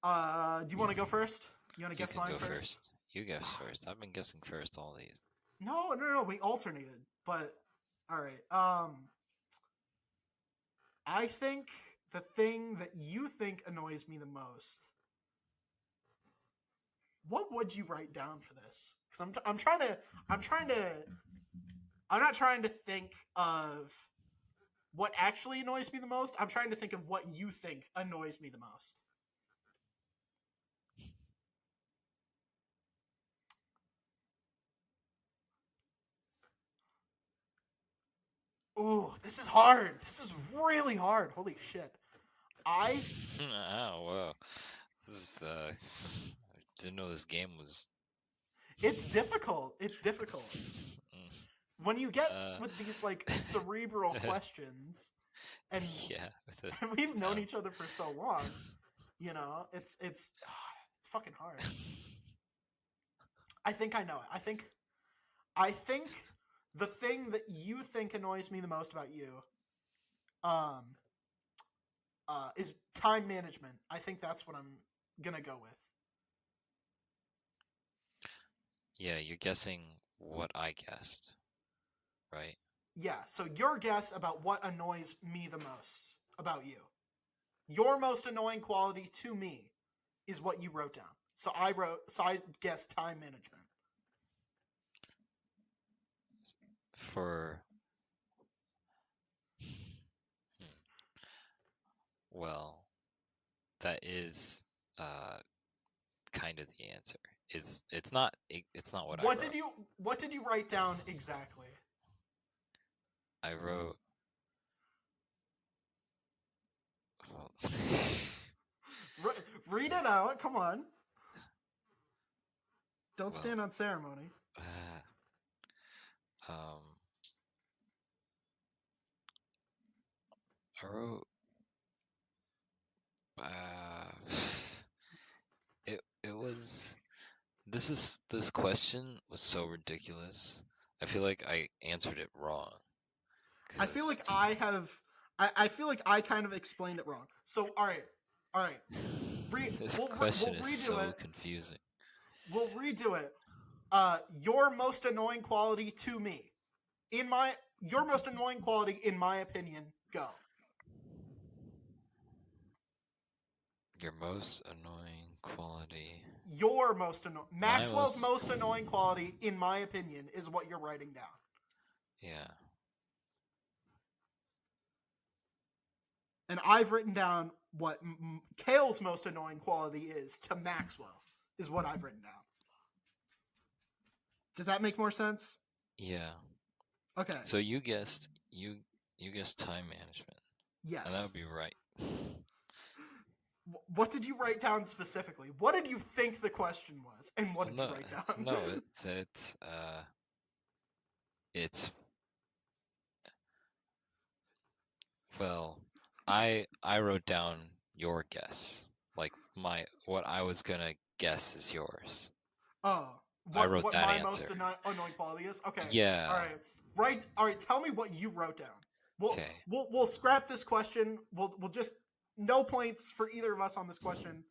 Do you want to go first? You want to guess mine first? You guess first. I've been guessing first all these. No. We alternated. But, all right. I think the thing that you think annoys me the most. What would you write down for this? Because I'm not trying to think of what actually annoys me the most. I'm trying to think of what you think annoys me the most. Ooh, this is hard. This is really hard. Holy shit. Oh, wow. This is, I didn't know this game was... It's difficult. When you get with these, like, cerebral questions, and we've known each other for so long, you know, it's fucking hard. I think I know it. I think the thing that you think annoys me the most about you, is time management. I think that's what I'm gonna go with. Yeah, you're guessing what I guessed, right? Yeah, so your guess about what annoys me the most about you. Your most annoying quality to me is what you wrote down. So I guessed time management. Well, that is kind of the answer. It's not what I wrote. What did you write down exactly? I wrote Read it out, come on. Don't stand on ceremony. I wrote it was this question was so ridiculous. I feel like I answered it wrong. I feel like I feel like I kind of explained it wrong. So all right. This question is so confusing. We'll redo it. Your most annoying quality to me. Your most annoying quality in my opinion, go. Your most annoying quality. Maxwell's most annoying quality, in my opinion, is what you're writing down. Yeah. And I've written down what Kael's most annoying quality is to Maxwell, is what I've written down. Does that make more sense? Yeah. Okay. So you guessed time management, and that Yes. would be right. What did you write down specifically? What did you think the question was, and what did you write down? No, it's well, I wrote down your guess, like what I was gonna guess is yours. Oh, I wrote what that my most answer. annoying quality is? Okay. Yeah. All right. Right. All right. Tell me what you wrote down. Okay. We'll scrap this question. We'll just no points for either of us on this question.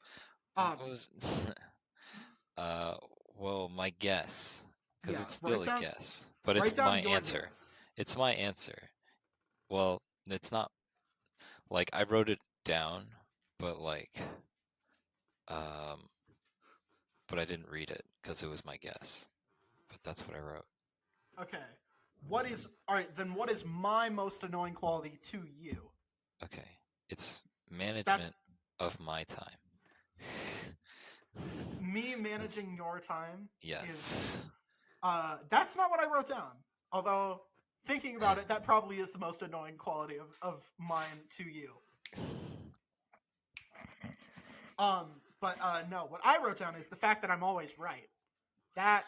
What was well, my guess, because Yeah. it's still a guess, but Write it's down my your answer. guess. It's my answer. Well, it's not like I wrote it down, but um, but I didn't read it because it was my guess. But that's what I wrote. Okay. All right? Then what is my most annoying quality to you? Okay. It's management of my time. Me managing your time. Yes. That's not what I wrote down. Although thinking about it, that probably is the most annoying quality of mine to you. But no, what I wrote down is the fact that I'm always right. That's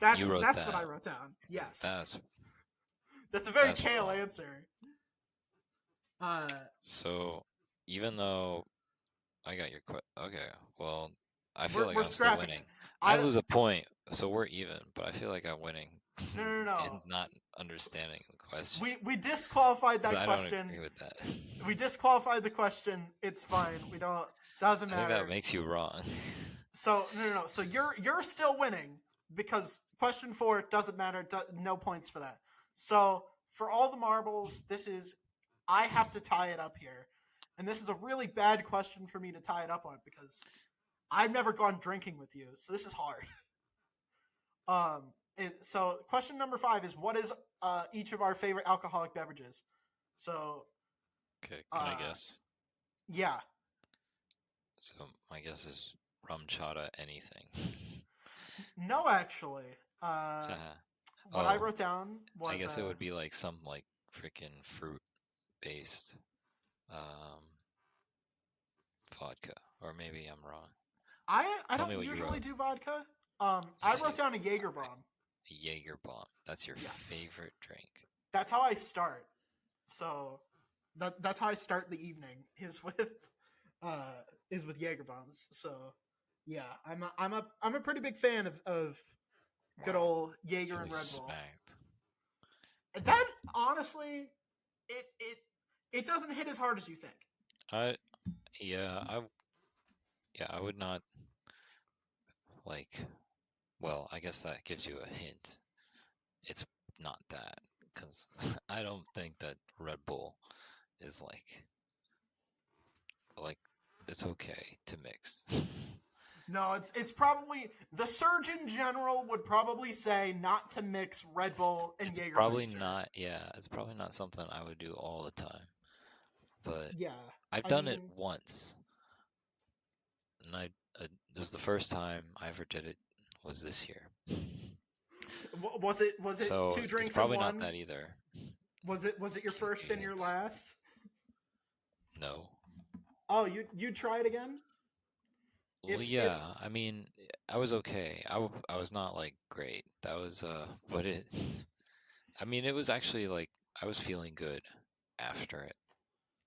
what I wrote down. Yes. That's a very Kael answer. So even though I got your okay, well, I feel like I'm still winning. It. I lose a point, so we're even, but I feel like I'm winning. No. And not understanding the question. We disqualified that question. I don't agree with that. We disqualified the question. It's fine. We don't. Doesn't matter. I think that makes you wrong. So no. So you're still winning because question 4 doesn't matter. No points for that. So for all the marbles, I have to tie it up here, and this is a really bad question for me to tie it up on because I've never gone drinking with you, so this is hard. So question number 5 is what is each of our favorite alcoholic beverages? So okay, can I guess? Yeah. So my guess is rum chata anything. No, actually. What I wrote down was I guess it would be like some like freaking fruit based vodka, or maybe I'm wrong. I don't usually do vodka. I wrote down a Jaeger bomb. A Jaeger bomb. That's your favorite drink. That's how I start. So that's how I start the evening is with Jaeger bombs. So yeah, I'm a pretty big fan of good old Jaeger and Red Bull. That honestly, it doesn't hit as hard as you think. I would not well, I guess that gives you a hint. It's not that, because I don't think that Red Bull is like it's okay to mix. No, it's probably the Surgeon General would probably say not to mix Red Bull and Jägermeister. Probably not. Yeah, it's probably not something I would do all the time. But yeah, I've done it once, and it was the first time I ever did it was this year. Was it so 2 drinks it's probably in one? Not that either. Was it your first and your last? No. Oh, you try it again? Well, yeah. I mean, I was okay. I was not like great. That was but it. I mean, it was actually like I was feeling good after it.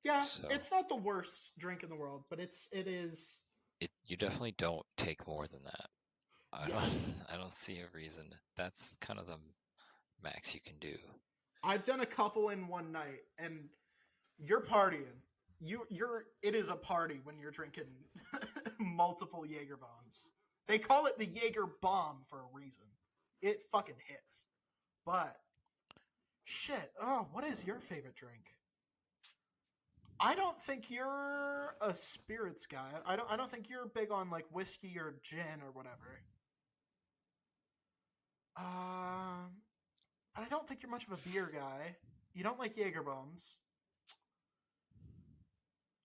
Yeah, so, it's not the worst drink in the world, but it is. You definitely don't take more than that. I don't see a reason. That's kind of the max you can do. I've done a couple in one night, and you're partying. It is a party when you're drinking multiple Jaeger bombs. They call it the Jaeger bomb for a reason. It fucking hits. But shit. Oh, what is your favorite drink? I don't think you're a spirits guy. I don't think you're big on like whiskey or gin or whatever. But I don't think you're much of a beer guy. You don't like Jaeger bombs.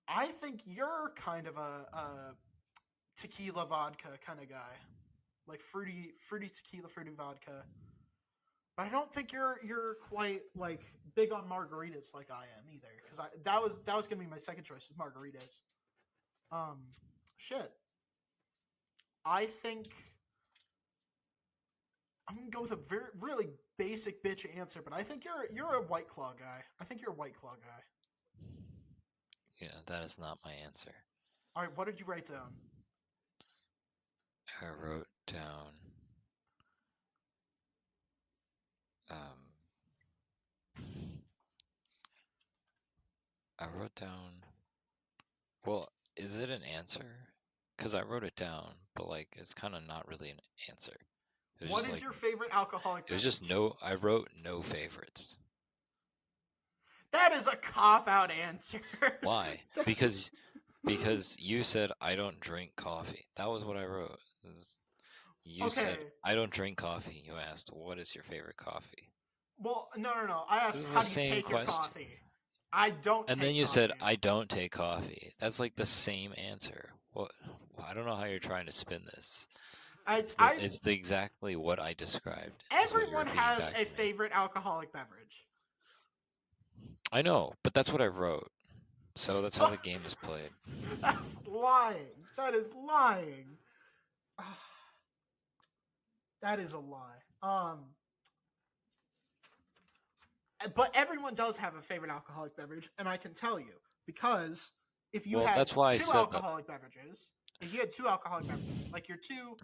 I think you're kind of a tequila vodka kind of guy, like fruity tequila, fruity vodka. But I don't think you're quite like big on margaritas like I am either. Because that was gonna be my second choice with margaritas. Um, shit. I think I'm gonna go with a very really basic bitch answer, but I think you're a White Claw guy. I think you're a White Claw guy. Yeah, that is not my answer. All right, what did you write down? I wrote down um I wrote down well, is it an answer? Because I wrote it down, but like it's kind of not really an answer. It was What just is like your favorite alcoholic it was just beverage? no I wrote no favorites. That is a cop out answer. Why? Because you said I don't drink coffee. That was what I wrote. You said Okay. I don't drink coffee. You asked what is your favorite coffee? Well, no. I This asked, is how the do you same take your question. coffee? I don't And then take you coffee. said I don't take coffee. That's like the same answer. What? I don't know how you're trying to spin this. I, It's I, exactly what I described is what you're everyone repeating has back a to me. favorite alcoholic beverage. I know, but that's what I wrote. So that's how the game is played. That's lying. That is lying. That is a lie. But everyone does have a favorite alcoholic beverage, and I can tell you because if you Well, had that's why I two said that. alcoholic beverages, if you had two alcoholic beverages, like Mm.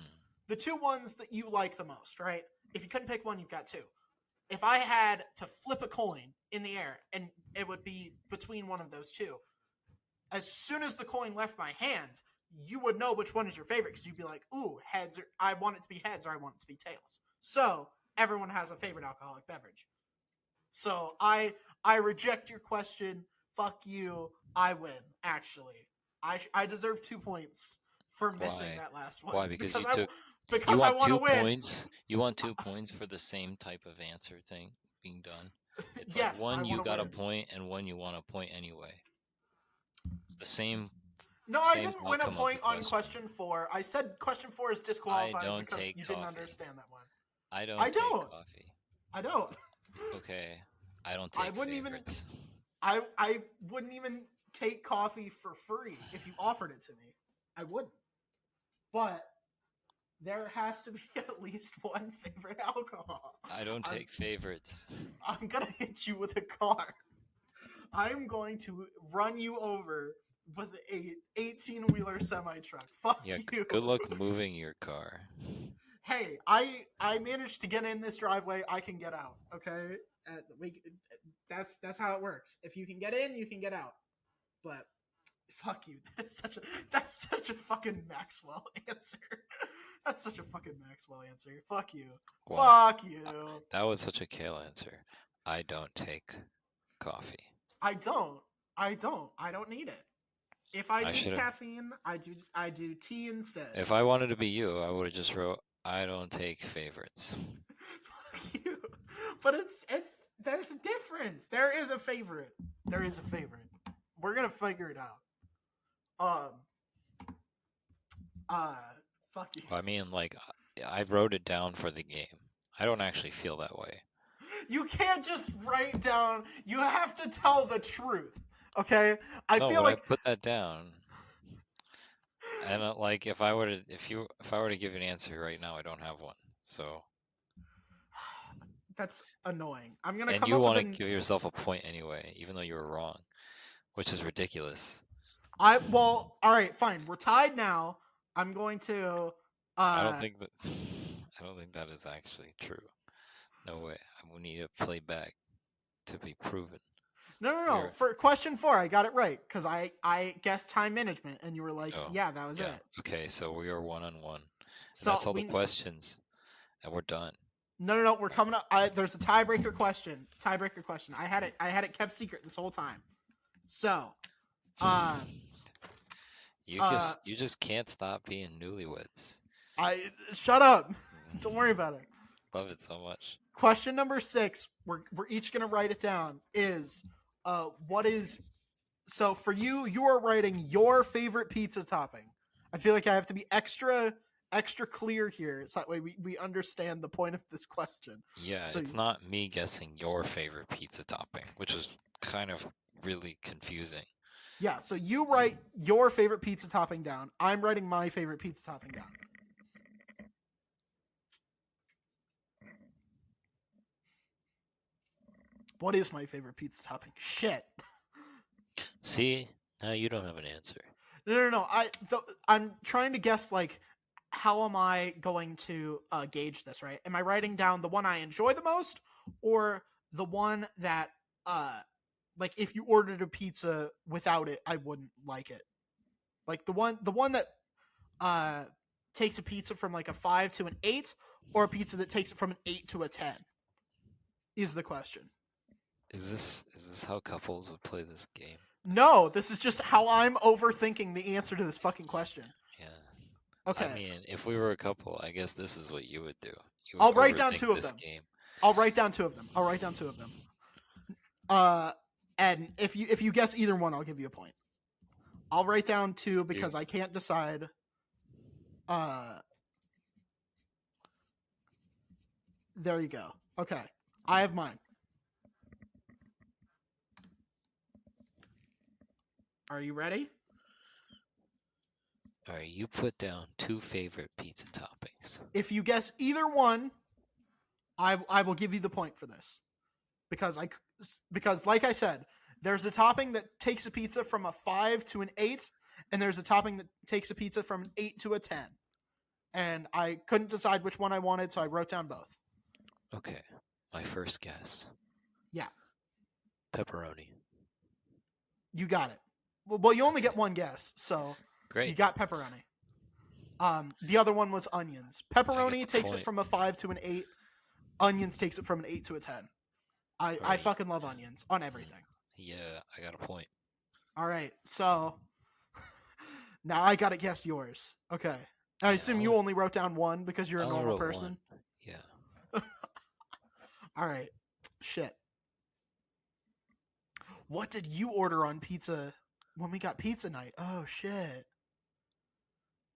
the two ones that you like the most, right? If you couldn't pick one, you've got two. If I had to flip a coin in the air and it would be between one of those two, as soon as the coin left my hand, you would know which one is your favorite because you'd be like, ooh, heads, or I want it to be heads or I want it to be tails. So everyone has a favorite alcoholic beverage. So I reject your question. Fuck you. I win. Actually, I deserve 2 points for missing Why? that last one Why? Because because you I took. You because I want want to two win. points. You want 2 points for the same type of answer thing being done. It's like Yes, I one you want to got a win. point and one you want a point anyway. It's the same No, I same didn't win a outcome of the point on question. question four. I said question four is I disqualified don't because take you didn't coffee. understand that one. I I don't take don't. coffee. I don't. Okay. I don't I take wouldn't even. favorites. I wouldn't even take coffee for free if you offered it to me. I wouldn't. But there has to be at least one favorite alcohol. I don't I'm take favorites. I'm gonna hit you with a car. I'm going to run you over with a 18-wheeler semi truck. Fuck Yeah, you. good luck moving your car. Hey, I managed to get in this driveway. I can get out. Okay, that's how it works. If you can get in, you can get out. But fuck you. That's such a fucking Maxwell answer. That's such a fucking Maxwell answer. Fuck you. Why? Fuck you. That was such a Kael answer. I don't take coffee. I don't. I don't need it. If I I need should have. caffeine, I do tea instead. If I wanted to be you, I would have just wrote, I don't take favorites. Fuck you. But it's there's a difference. There is a favorite. There is a favorite. We're gonna figure it out. Uh fuck you. I mean, like, I wrote it down for the game. I don't actually feel that way. You can't just write down. You have to tell the truth. Okay? I No, feel but I like put that down. And like, if I were to give you an answer right now, I don't have one. So, that's annoying. I'm gonna and come you up with want to an. give yourself a point anyway, even though you were wrong, which is ridiculous. All right, fine. We're tied now. I'm going to. I don't think that. I don't think that is actually true. No way. I will need to play back to be proven. No. For question four, I got it right because I guessed time management, and you were like, Oh, yeah, that was yeah. it. Okay, so we are 1-on-1, and So that's all the questions, and we're done. No. We're coming up. There's a tiebreaker question. I had it kept secret this whole time. So, You just can't stop being newlyweds. Shut up. Don't worry about it. Love it so much. Question number 6. We're each gonna write it down. Is what is So for you, you are writing your favorite pizza topping. I feel like I have to be extra clear here, so that way we understand the point of this question. Yeah, So it's not me guessing your favorite pizza topping, which is kind of really confusing. yeah, so you write your favorite pizza topping down. I'm writing my favorite pizza topping down. What is my favorite pizza topping? Shit. See, now you don't have an answer. No. I'm trying to guess, like, how am I going to gauge this, right? Am I writing down the one I enjoy the most, or the one that, like, if you ordered a pizza without it, I wouldn't like it? Like the one that takes a pizza from like a 5 to an 8, or a pizza that takes it from an 8 to a 10 is the question. Is this how couples would play this game? No, this is just how I'm overthinking the answer to this fucking question. Yeah. Okay. I mean, if we were a couple, I guess this is what you would do. You would I'll write down overthink 2 of this them. game. I'll write down 2 of them. And if you guess either one, I'll give you a point. I'll write down 2 because I can't decide. There you go. Okay. I have mine. Are you ready? All right, you put down 2 favorite pizza toppings. If you guess either one, I will give you the point for this. Because like I said, there's a topping that takes a pizza from a 5 to an 8, and there's a topping that takes a pizza from an 8 to a 10. And I couldn't decide which one I wanted, so I wrote down both. Okay, my first guess. Yeah. Pepperoni. You got it. Well, you only get one guess, so Great. you got pepperoni. The other one was onions. Pepperoni takes it from a 5 to an 8. Onions takes it from an 8 to a 10. I fucking love onions on everything. Yeah, I got a point. All right, so now I gotta guess yours. Okay. I assume you only wrote down one because you're a normal person. 1. Yeah. All right. Shit. What did you order on pizza when we got pizza night? Oh shit.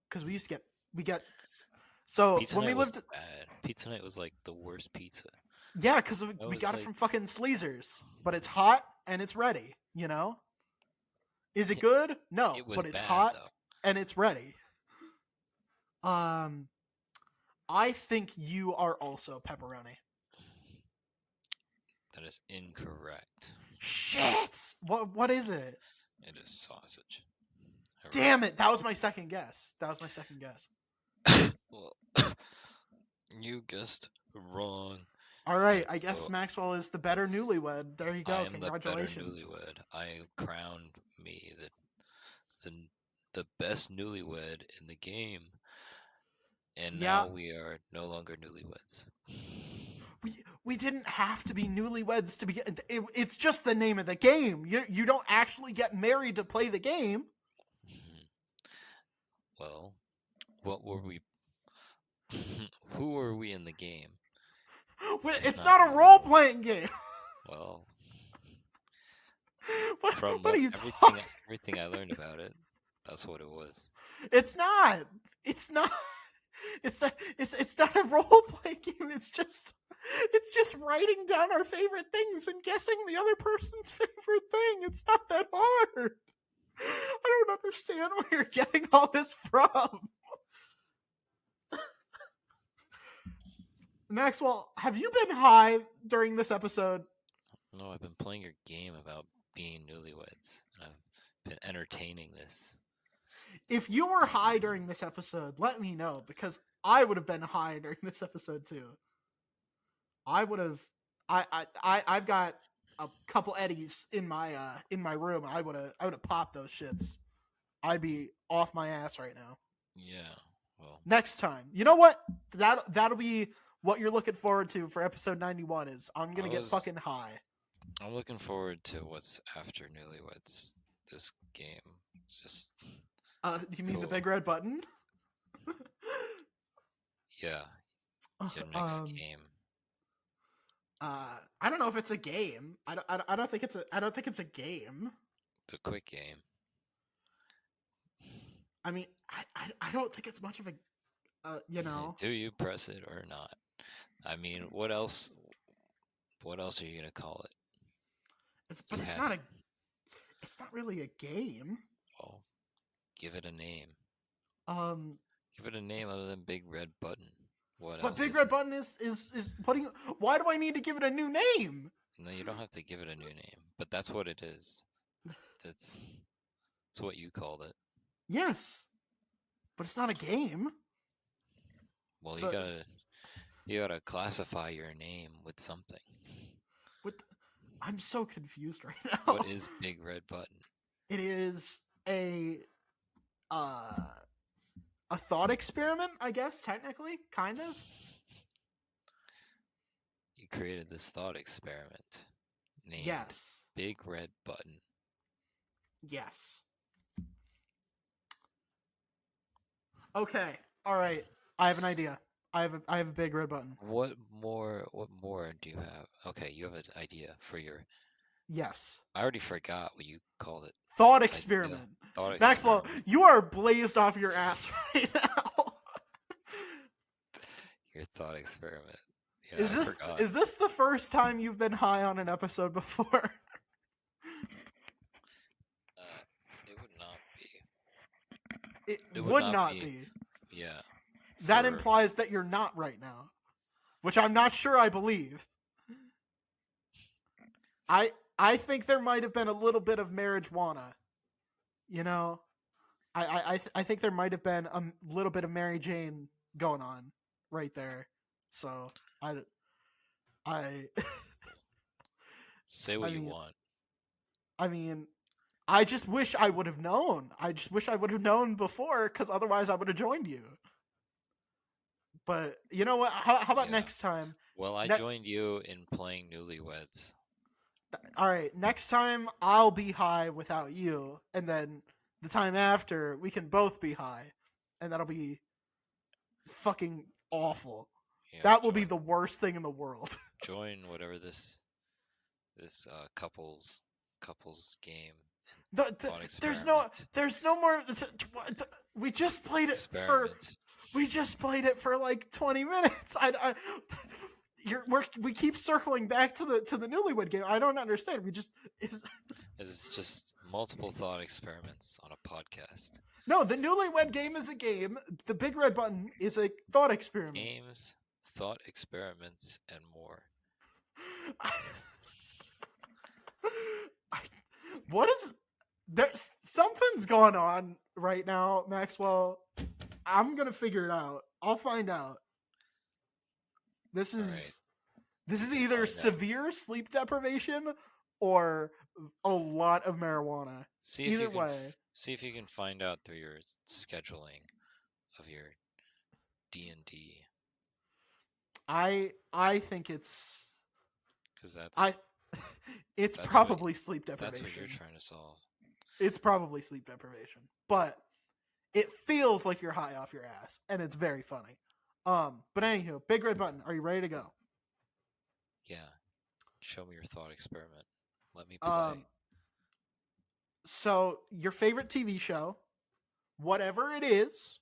Because we got. So Pizza when night we lived, was bad. Pizza night was like the worst pizza. yeah, because we got it from fucking Sleezers, but it's hot and it's ready. You know. Is it good? No, but it's bad, hot though. and it's ready. I think you are also pepperoni. That is incorrect. Shit! What is it? It is sausage. Damn it! That was my second guess. Well, you guessed wrong. All right, I guess Maxwell is the better newlywed. There you go. I am Congratulations. the better newlywed. I crowned me the best newlywed in the game, and now we are no longer newlyweds. We didn't have to be newlyweds to begin. It's just the name of the game. You don't actually get married to play the game. Well, what were we? Who were we in the game? It's not a role-playing game. Well, what are you everything I learned about it, that's what it was. It's not. It's not a role-playing game. It's just writing down our favorite things and guessing the other person's favorite thing. It's not that hard. I don't understand where you're getting all this from. Maxwell, have you been high during this episode? No, I've been playing your game about being newlyweds, and I've been entertaining this. If you were high during this episode, let me know, because I would have been high during this episode too. I would have. I've got a couple Eddies in my room. I would have popped those shits. I'd be off my ass right now. Yeah. Well. Next time, you know what? That'll be what you're looking forward to for episode 91. Is I'm gonna get fucking high. I'm looking forward to what's after Newlyweds. This game. It's just. You mean the big red button? Yeah. Your next game. I don't know if it's a game. I don't think it's a game. It's a quick game. I mean, I don't think it's much of a, you know. Do you press it or not? I mean, what else? What else are you gonna call it? But You it's have not it. it's not really a game. Well, give it a name. Um, Give it a name other than Big Red Button. What but else Big is Red it? Button is putting. Why do I need to give it a new name? No, you don't have to give it a new name, but that's what it is. That's what you called it. Yes, but it's not a game. Well, So you gotta classify your name with something. with, I'm so confused right now. What is Big Red Button? It is a thought experiment, I guess, technically, kind of. You created this thought experiment named Yes. Big Red Button. Yes. Okay. All right. I have an idea. I have a big red button. What more do you have? Okay, you have an idea for your Yes. I already forgot what you called it. Thought Idea. experiment. Thought Maxwell, experiment. you are blazed off your ass right now. Your thought experiment. Yeah, Is I this forgot. is this the first time you've been high on an episode before? It would not be. It would would not not be. be. Yeah. That for- implies that you're not right now, which I'm not sure I believe. I think there might have been a little bit of marijuana. You know, I think there might have been a little bit of Mary Jane going on right there. So I Say what I you mean- want. I mean, I just wish I would have known. I just wish I would have known before, because otherwise I would have joined you. But you know what? How about Yeah. next time? Well, I Ne- joined you in playing Newlyweds. All right, next time I'll be high without you, and then the time after we can both be high, and that'll be fucking awful. Yeah, That will be the worst thing in the world. join whatever this couples game There's no more. We just played it experiment. we just played it for like 20 minutes. We keep circling back to the Newlywed Game. I don't understand. It's just multiple thought experiments on a podcast. No, the Newlywed Game is a game. The Big Red Button is a thought experiment. Games, thought experiments, and more. What is there's something's going on right now, Maxwell. I'm gonna figure it out. I'll find out. This is Alright. this is Find either out. severe sleep deprivation or a lot of marijuana. See if Either you can way. see if you can find out through your scheduling of your D&D, I think it's because that's it's That's probably sleep that's deprivation. what you're trying to solve. It's probably sleep deprivation, but it feels like you're high off your ass, and it's very funny. But anywho, Big Red Button, are you ready to go? Yeah. Show me your thought experiment. Let me play. So your favorite TV show, whatever it is.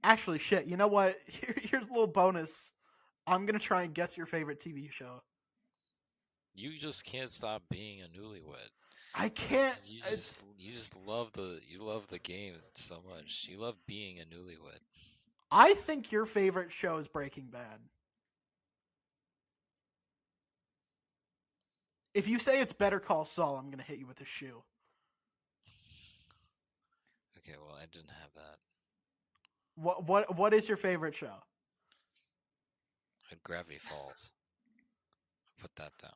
Actually, shit. You know what? Here's a little bonus. I'm gonna try and guess your favorite TV show. You just can't stop being a newlywed. I can't. You just love the game so much. You love being a newlywed. I think your favorite show is Breaking Bad. If you say it's Better Call Saul, I'm gonna hit you with a shoe. Okay, well, I didn't have that. What is your favorite show? I had Gravity Falls. Put that down.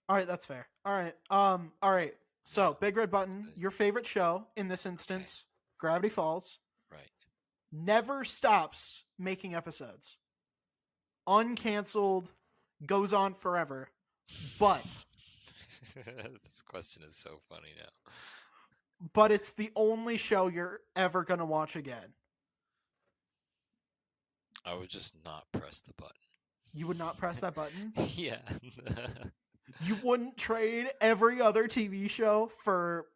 All right, that's fair. All right. All right. So, Big Red Button, good. your favorite show in this instance, Gravity Falls, Right. never stops making episodes. Uncanceled, goes on forever. But This question is so funny now. but it's the only show you're ever going to watch again. I would just not press the button. You would not press that button? Yeah. You wouldn't trade every other TV show for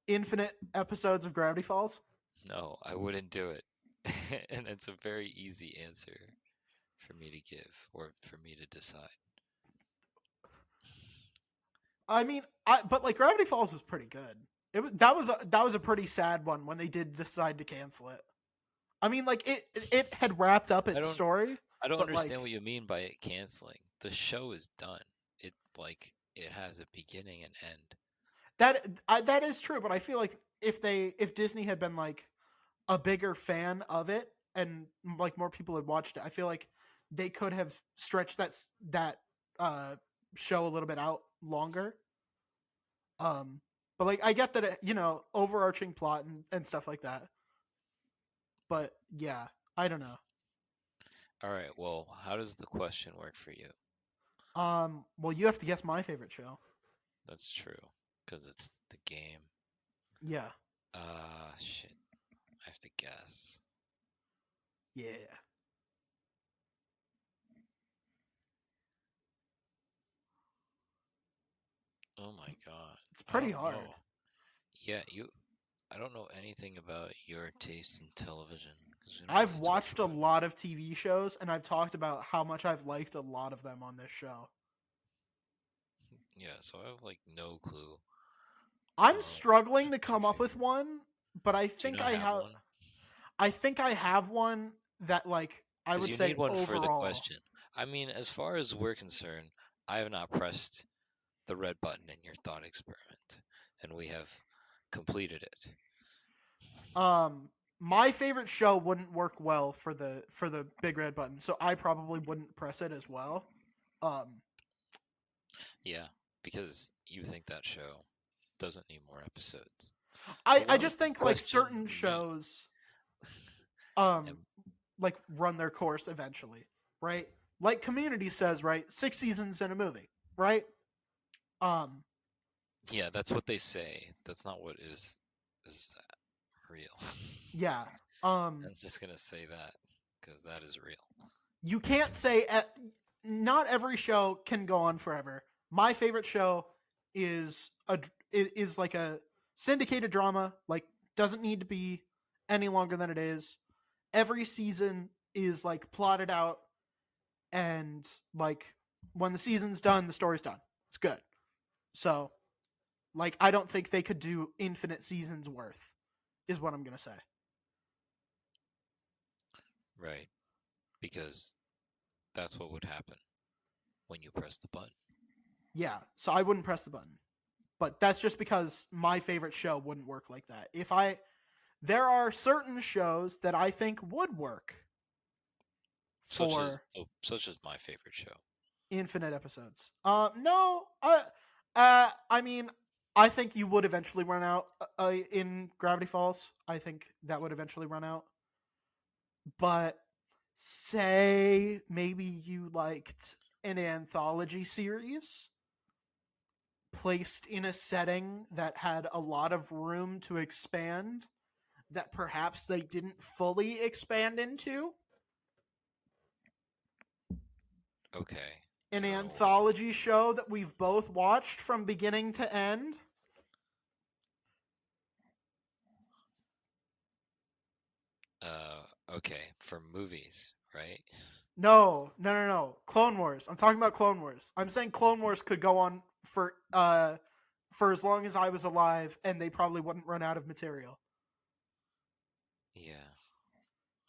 infinite episodes of Gravity Falls? No, I wouldn't do it. And it's a very easy answer for me to give or for me to decide. I mean, but like Gravity Falls was pretty good. That was a pretty sad one when they did decide to cancel it. I mean, like it had wrapped up I its don't story, I don't but like understand what you mean by it canceling. The show is done. It has a beginning and end. that is true. But I feel like if Disney had been like a bigger fan of it and like more people had watched it, I feel like they could have stretched that uh show a little bit out longer. Um, but like I get that overarching plot and stuff like that. But yeah, I don't know. All right, well, how does the question work for you? Well, you have to guess my favorite show. That's true, because it's the game. Yeah, Shit. I have to guess. yeah. Oh my God. It's I pretty don't hard. know. Yeah, I don't know anything about your taste in television because we don't I've really talk watched a about it. lot of TV shows, and I've talked about how much I've liked a lot of them on this show. Yeah, so I have like no clue. I'm Um, struggling to what's your come up with favorite? one, but I Do you think not I have have. one? I think I have one that like I Because would you say need one for the overall. question. I mean, as far as we're concerned, I have not pressed the red button in your thought experiment, and we have completed it. My favorite show wouldn't work well for the big red button, so I probably wouldn't press it as well. Um, Yeah, because you think that show doesn't need more episodes. So I what would just the think like question certain mean? shows And like run their course eventually, right? Like Community says, right? 6 seasons in a movie, right? Um, yeah, that's what they say. That's not what is that real. yeah. Um, I'm just gonna say that because that is real. you can't say not every show can go on forever. My favorite show is is like a syndicated drama. Like doesn't need to be any longer than it is. Every season is like plotted out, and like when the season's done, the story's done. It's good. So like I don't think they could do infinite seasons worth. Is what I'm gonna say. Right, because that's what would happen when you press the button. Yeah. So I wouldn't press the button. But that's just because my favorite show wouldn't work like that. If I there are certain shows that I think would work for Such as my favorite show. infinite episodes. No, I mean, I think you would eventually run out in Gravity Falls. I think that would eventually run out. But say maybe you liked an anthology series placed in a setting that had a lot of room to expand that perhaps they didn't fully expand into. Okay, An go. anthology show that we've both watched from beginning to end. Okay, for movies, right? No, no, no, no. Clone Wars. I'm talking about Clone Wars. I'm saying Clone Wars could go on for as long as I was alive, and they probably wouldn't run out of material. Yeah,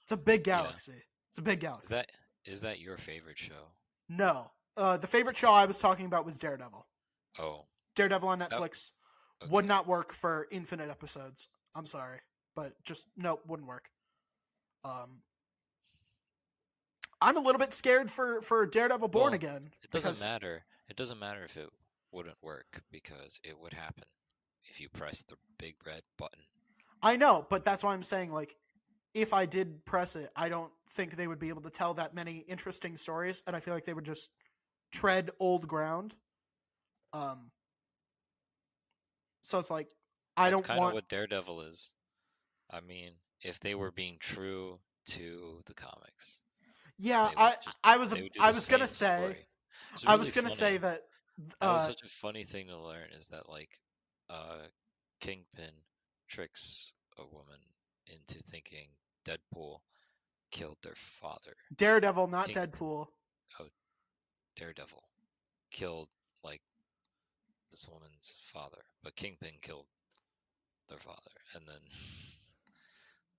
It's a big yeah. galaxy. It's a big Is galaxy. that is that your favorite show? No, the favorite show I was talking about was Daredevil. Oh, Daredevil on that, Netflix would okay. not work for infinite episodes. I'm sorry, but just no, wouldn't work. Um, I'm a little bit scared for Daredevil Born Well, Again it doesn't because matter. It doesn't matter if it wouldn't work because it would happen if you press the big red button. I know, but that's why I'm saying like if I did press it, I don't think they would be able to tell that many interesting stories, and I feel like they would just tread old ground. Um, so it's like I That's don't kind of want. what Daredevil is. I mean, if they were being true to the comics, Yeah, they would just I was they would do I the was gonna same say story. It's I really was gonna say funny. that That was Uh, such a funny thing to learn is that uh Kingpin tricks a woman into thinking Deadpool killed their father. Daredevil, not King Deadpool. oh Daredevil killed like this woman's father, but Kingpin killed their father, and then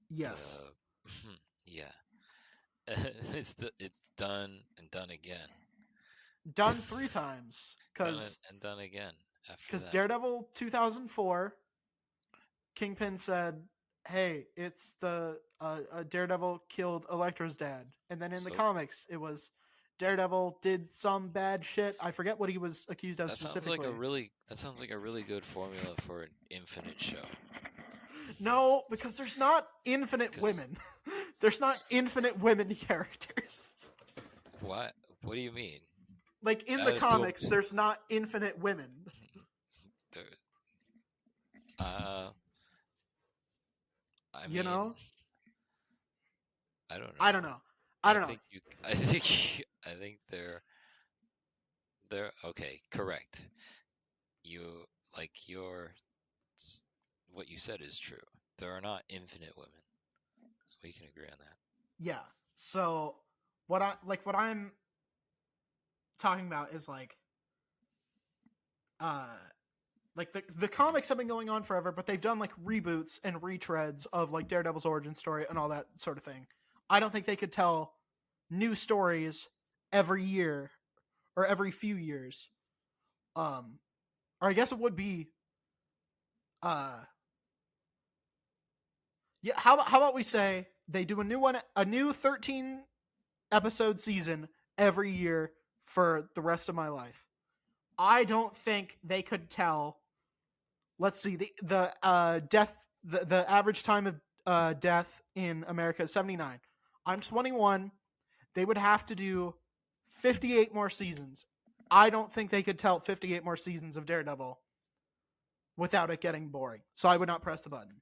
Yes, the yeah, it's done and done again, done 3 times done it and done again after because that. Daredevil 2004, Kingpin said, "Hey, it's the Daredevil killed Elektra's dad," and then in the So comics, it was Daredevil did some bad shit. I forget what he was accused of that sounds like a specifically. really that sounds like a really good formula for an infinite show. No, because there's not infinite Because women. There's not infinite women characters. what? What do you mean? Like in the That comics, assumes there's not infinite women. there. Uh, I You mean, know? I don't I don't know. know. I don't know. I think I think they're okay. Correct. You your what you said is true. There are not infinite women, so we can agree on that. Yeah. So what I'm talking about is uh like the comics have been going on forever, but they've done like reboots and retreads of like Daredevil's origin story and all that sort of thing. I don't think they could tell new stories every year or every few years. Um or I guess it would be uh yeah, how about we say they do a new 13 episode season every year for the rest of my life. I don't think they could tell. Let's see the death the average time of death in America is 79. I'm 21. They would have to do 58 more seasons. I don't think they could tell 58 more seasons of Daredevil without it getting boring. So I would not press the button.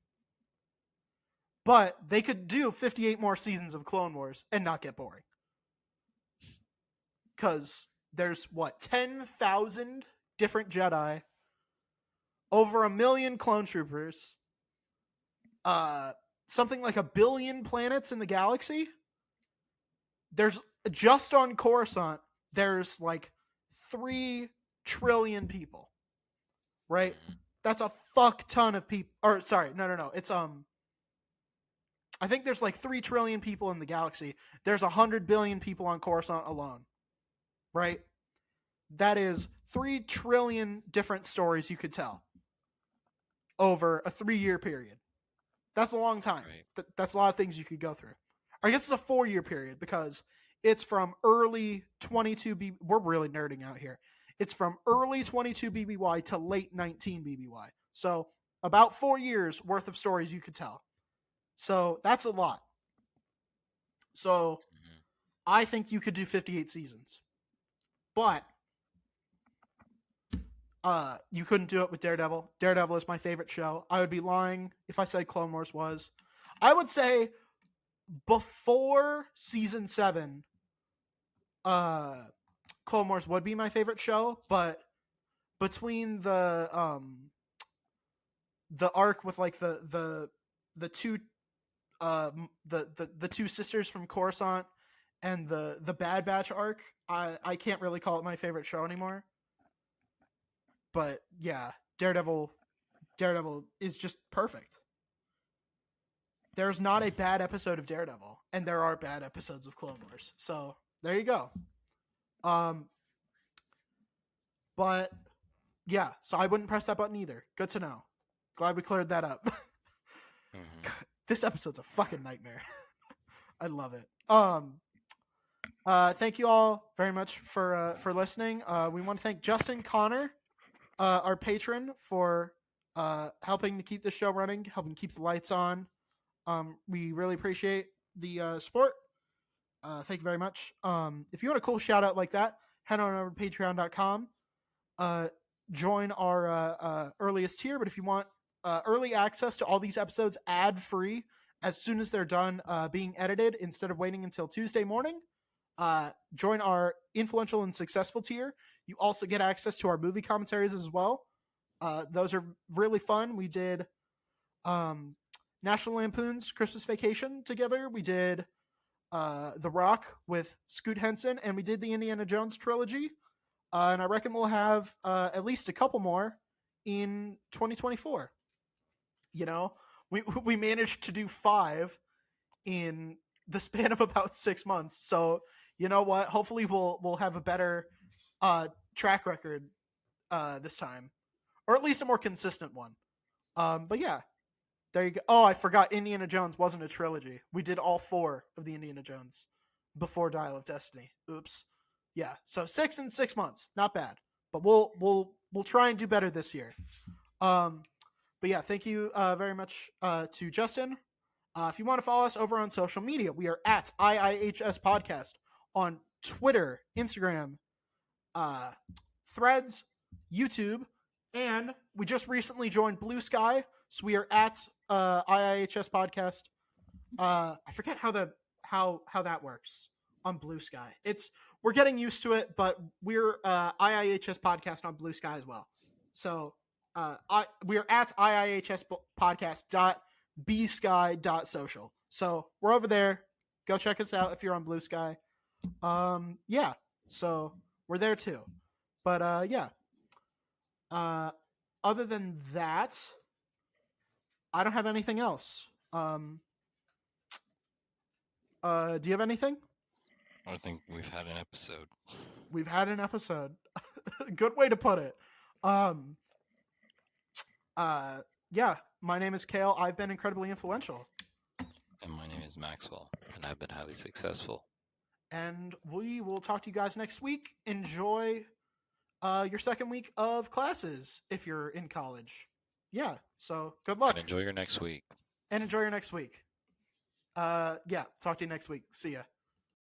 But they could do 58 more seasons of Clone Wars and not get boring. Because there's what, 10,000 different Jedi, over 1 million clone troopers, uh, something like 1 billion planets in the galaxy. There's just on Coruscant, there's like 3 trillion people, right? Hmm. That's a fuck ton of people. Or sorry, no. It's I think there's like 3 trillion people in the galaxy. There's 100 billion people on Coruscant alone, right? That is 3 trillion different stories you could tell over a 3-year period. That's a long time. Right. That's a lot of things you could go through. I guess it's a 4-year period because it's from early 22 B. We're really nerding out here. It's from early 22 BBY to late 19 BBY. So about 4 years worth of stories you could tell. So that's a lot. So Hmm. I think you could do 58 seasons. But you couldn't do it with Daredevil. Daredevil is my favorite show. I would be lying if I said Clone Wars was. I would say before season 7, uh, Clone Wars would be my favorite show, but between the arc with like the two the two sisters from Coruscant and the Bad Batch arc, I can't really call it my favorite show anymore. But yeah, Daredevil is just perfect. There's not a bad episode of Daredevil, and there are bad episodes of Clone Wars. So there you go. Um, but yeah, so I wouldn't press that button either. Good to know. Glad we cleared that up. Hmm. This episode's a fucking nightmare. I love it. Thank you all very much for listening. We want to thank Justin Connor, our patron, for helping to keep the show running, helping keep the lights on. We really appreciate the support. Thank you very much. If you want a cool shout out like that, head on over to patreon.com. Uh, join our earliest tier. But if you want early access to all these episodes ad free as soon as they're done being edited instead of waiting until Tuesday morning, join our influential and successful tier. You also get access to our movie commentaries as well. Those are really fun. We did National Lampoon's Christmas Vacation together. We did The Rock with Scoot Henson, and we did the Indiana Jones trilogy. And I reckon we'll have at least a couple more in 2024. You know, we managed to do 5 in the span of about 6 months. So you know what? Hopefully we'll have a better track record this time, or at least a more consistent one. But yeah, there you go. Oh, I forgot Indiana Jones wasn't a trilogy. We did all 4 of the Indiana Jones before Dial of Destiny. Oops. Yeah, so 6 in 6 months, not bad. But we'll try and do better this year. But yeah, thank you very much to Justin. If you want to follow us over on social media, we are at IIHS Podcast on Twitter, Instagram, Threads, YouTube, and we just recently joined Blue Sky, so we are at IIHS Podcast. I forget how that works on Blue Sky. We're getting used to it, but we're IIHS Podcast on Blue Sky as well. So we are at IIHS Podcast.bsky.social. So we're over there. Go check us out if you're on Blue Sky. Yeah, so we're there too. But yeah. Other than that, I don't have anything else. Do you have anything? I think we've had an episode. We've had an episode. Good way to put it. Yeah, my name is Kael. I've been incredibly influential. And my name is Maxwell, and I've been highly successful. And we will talk to you guys next week. Enjoy your second week of classes if you're in college. Yeah, so good luck. And enjoy your next week. Yeah, talk to you next week. See ya.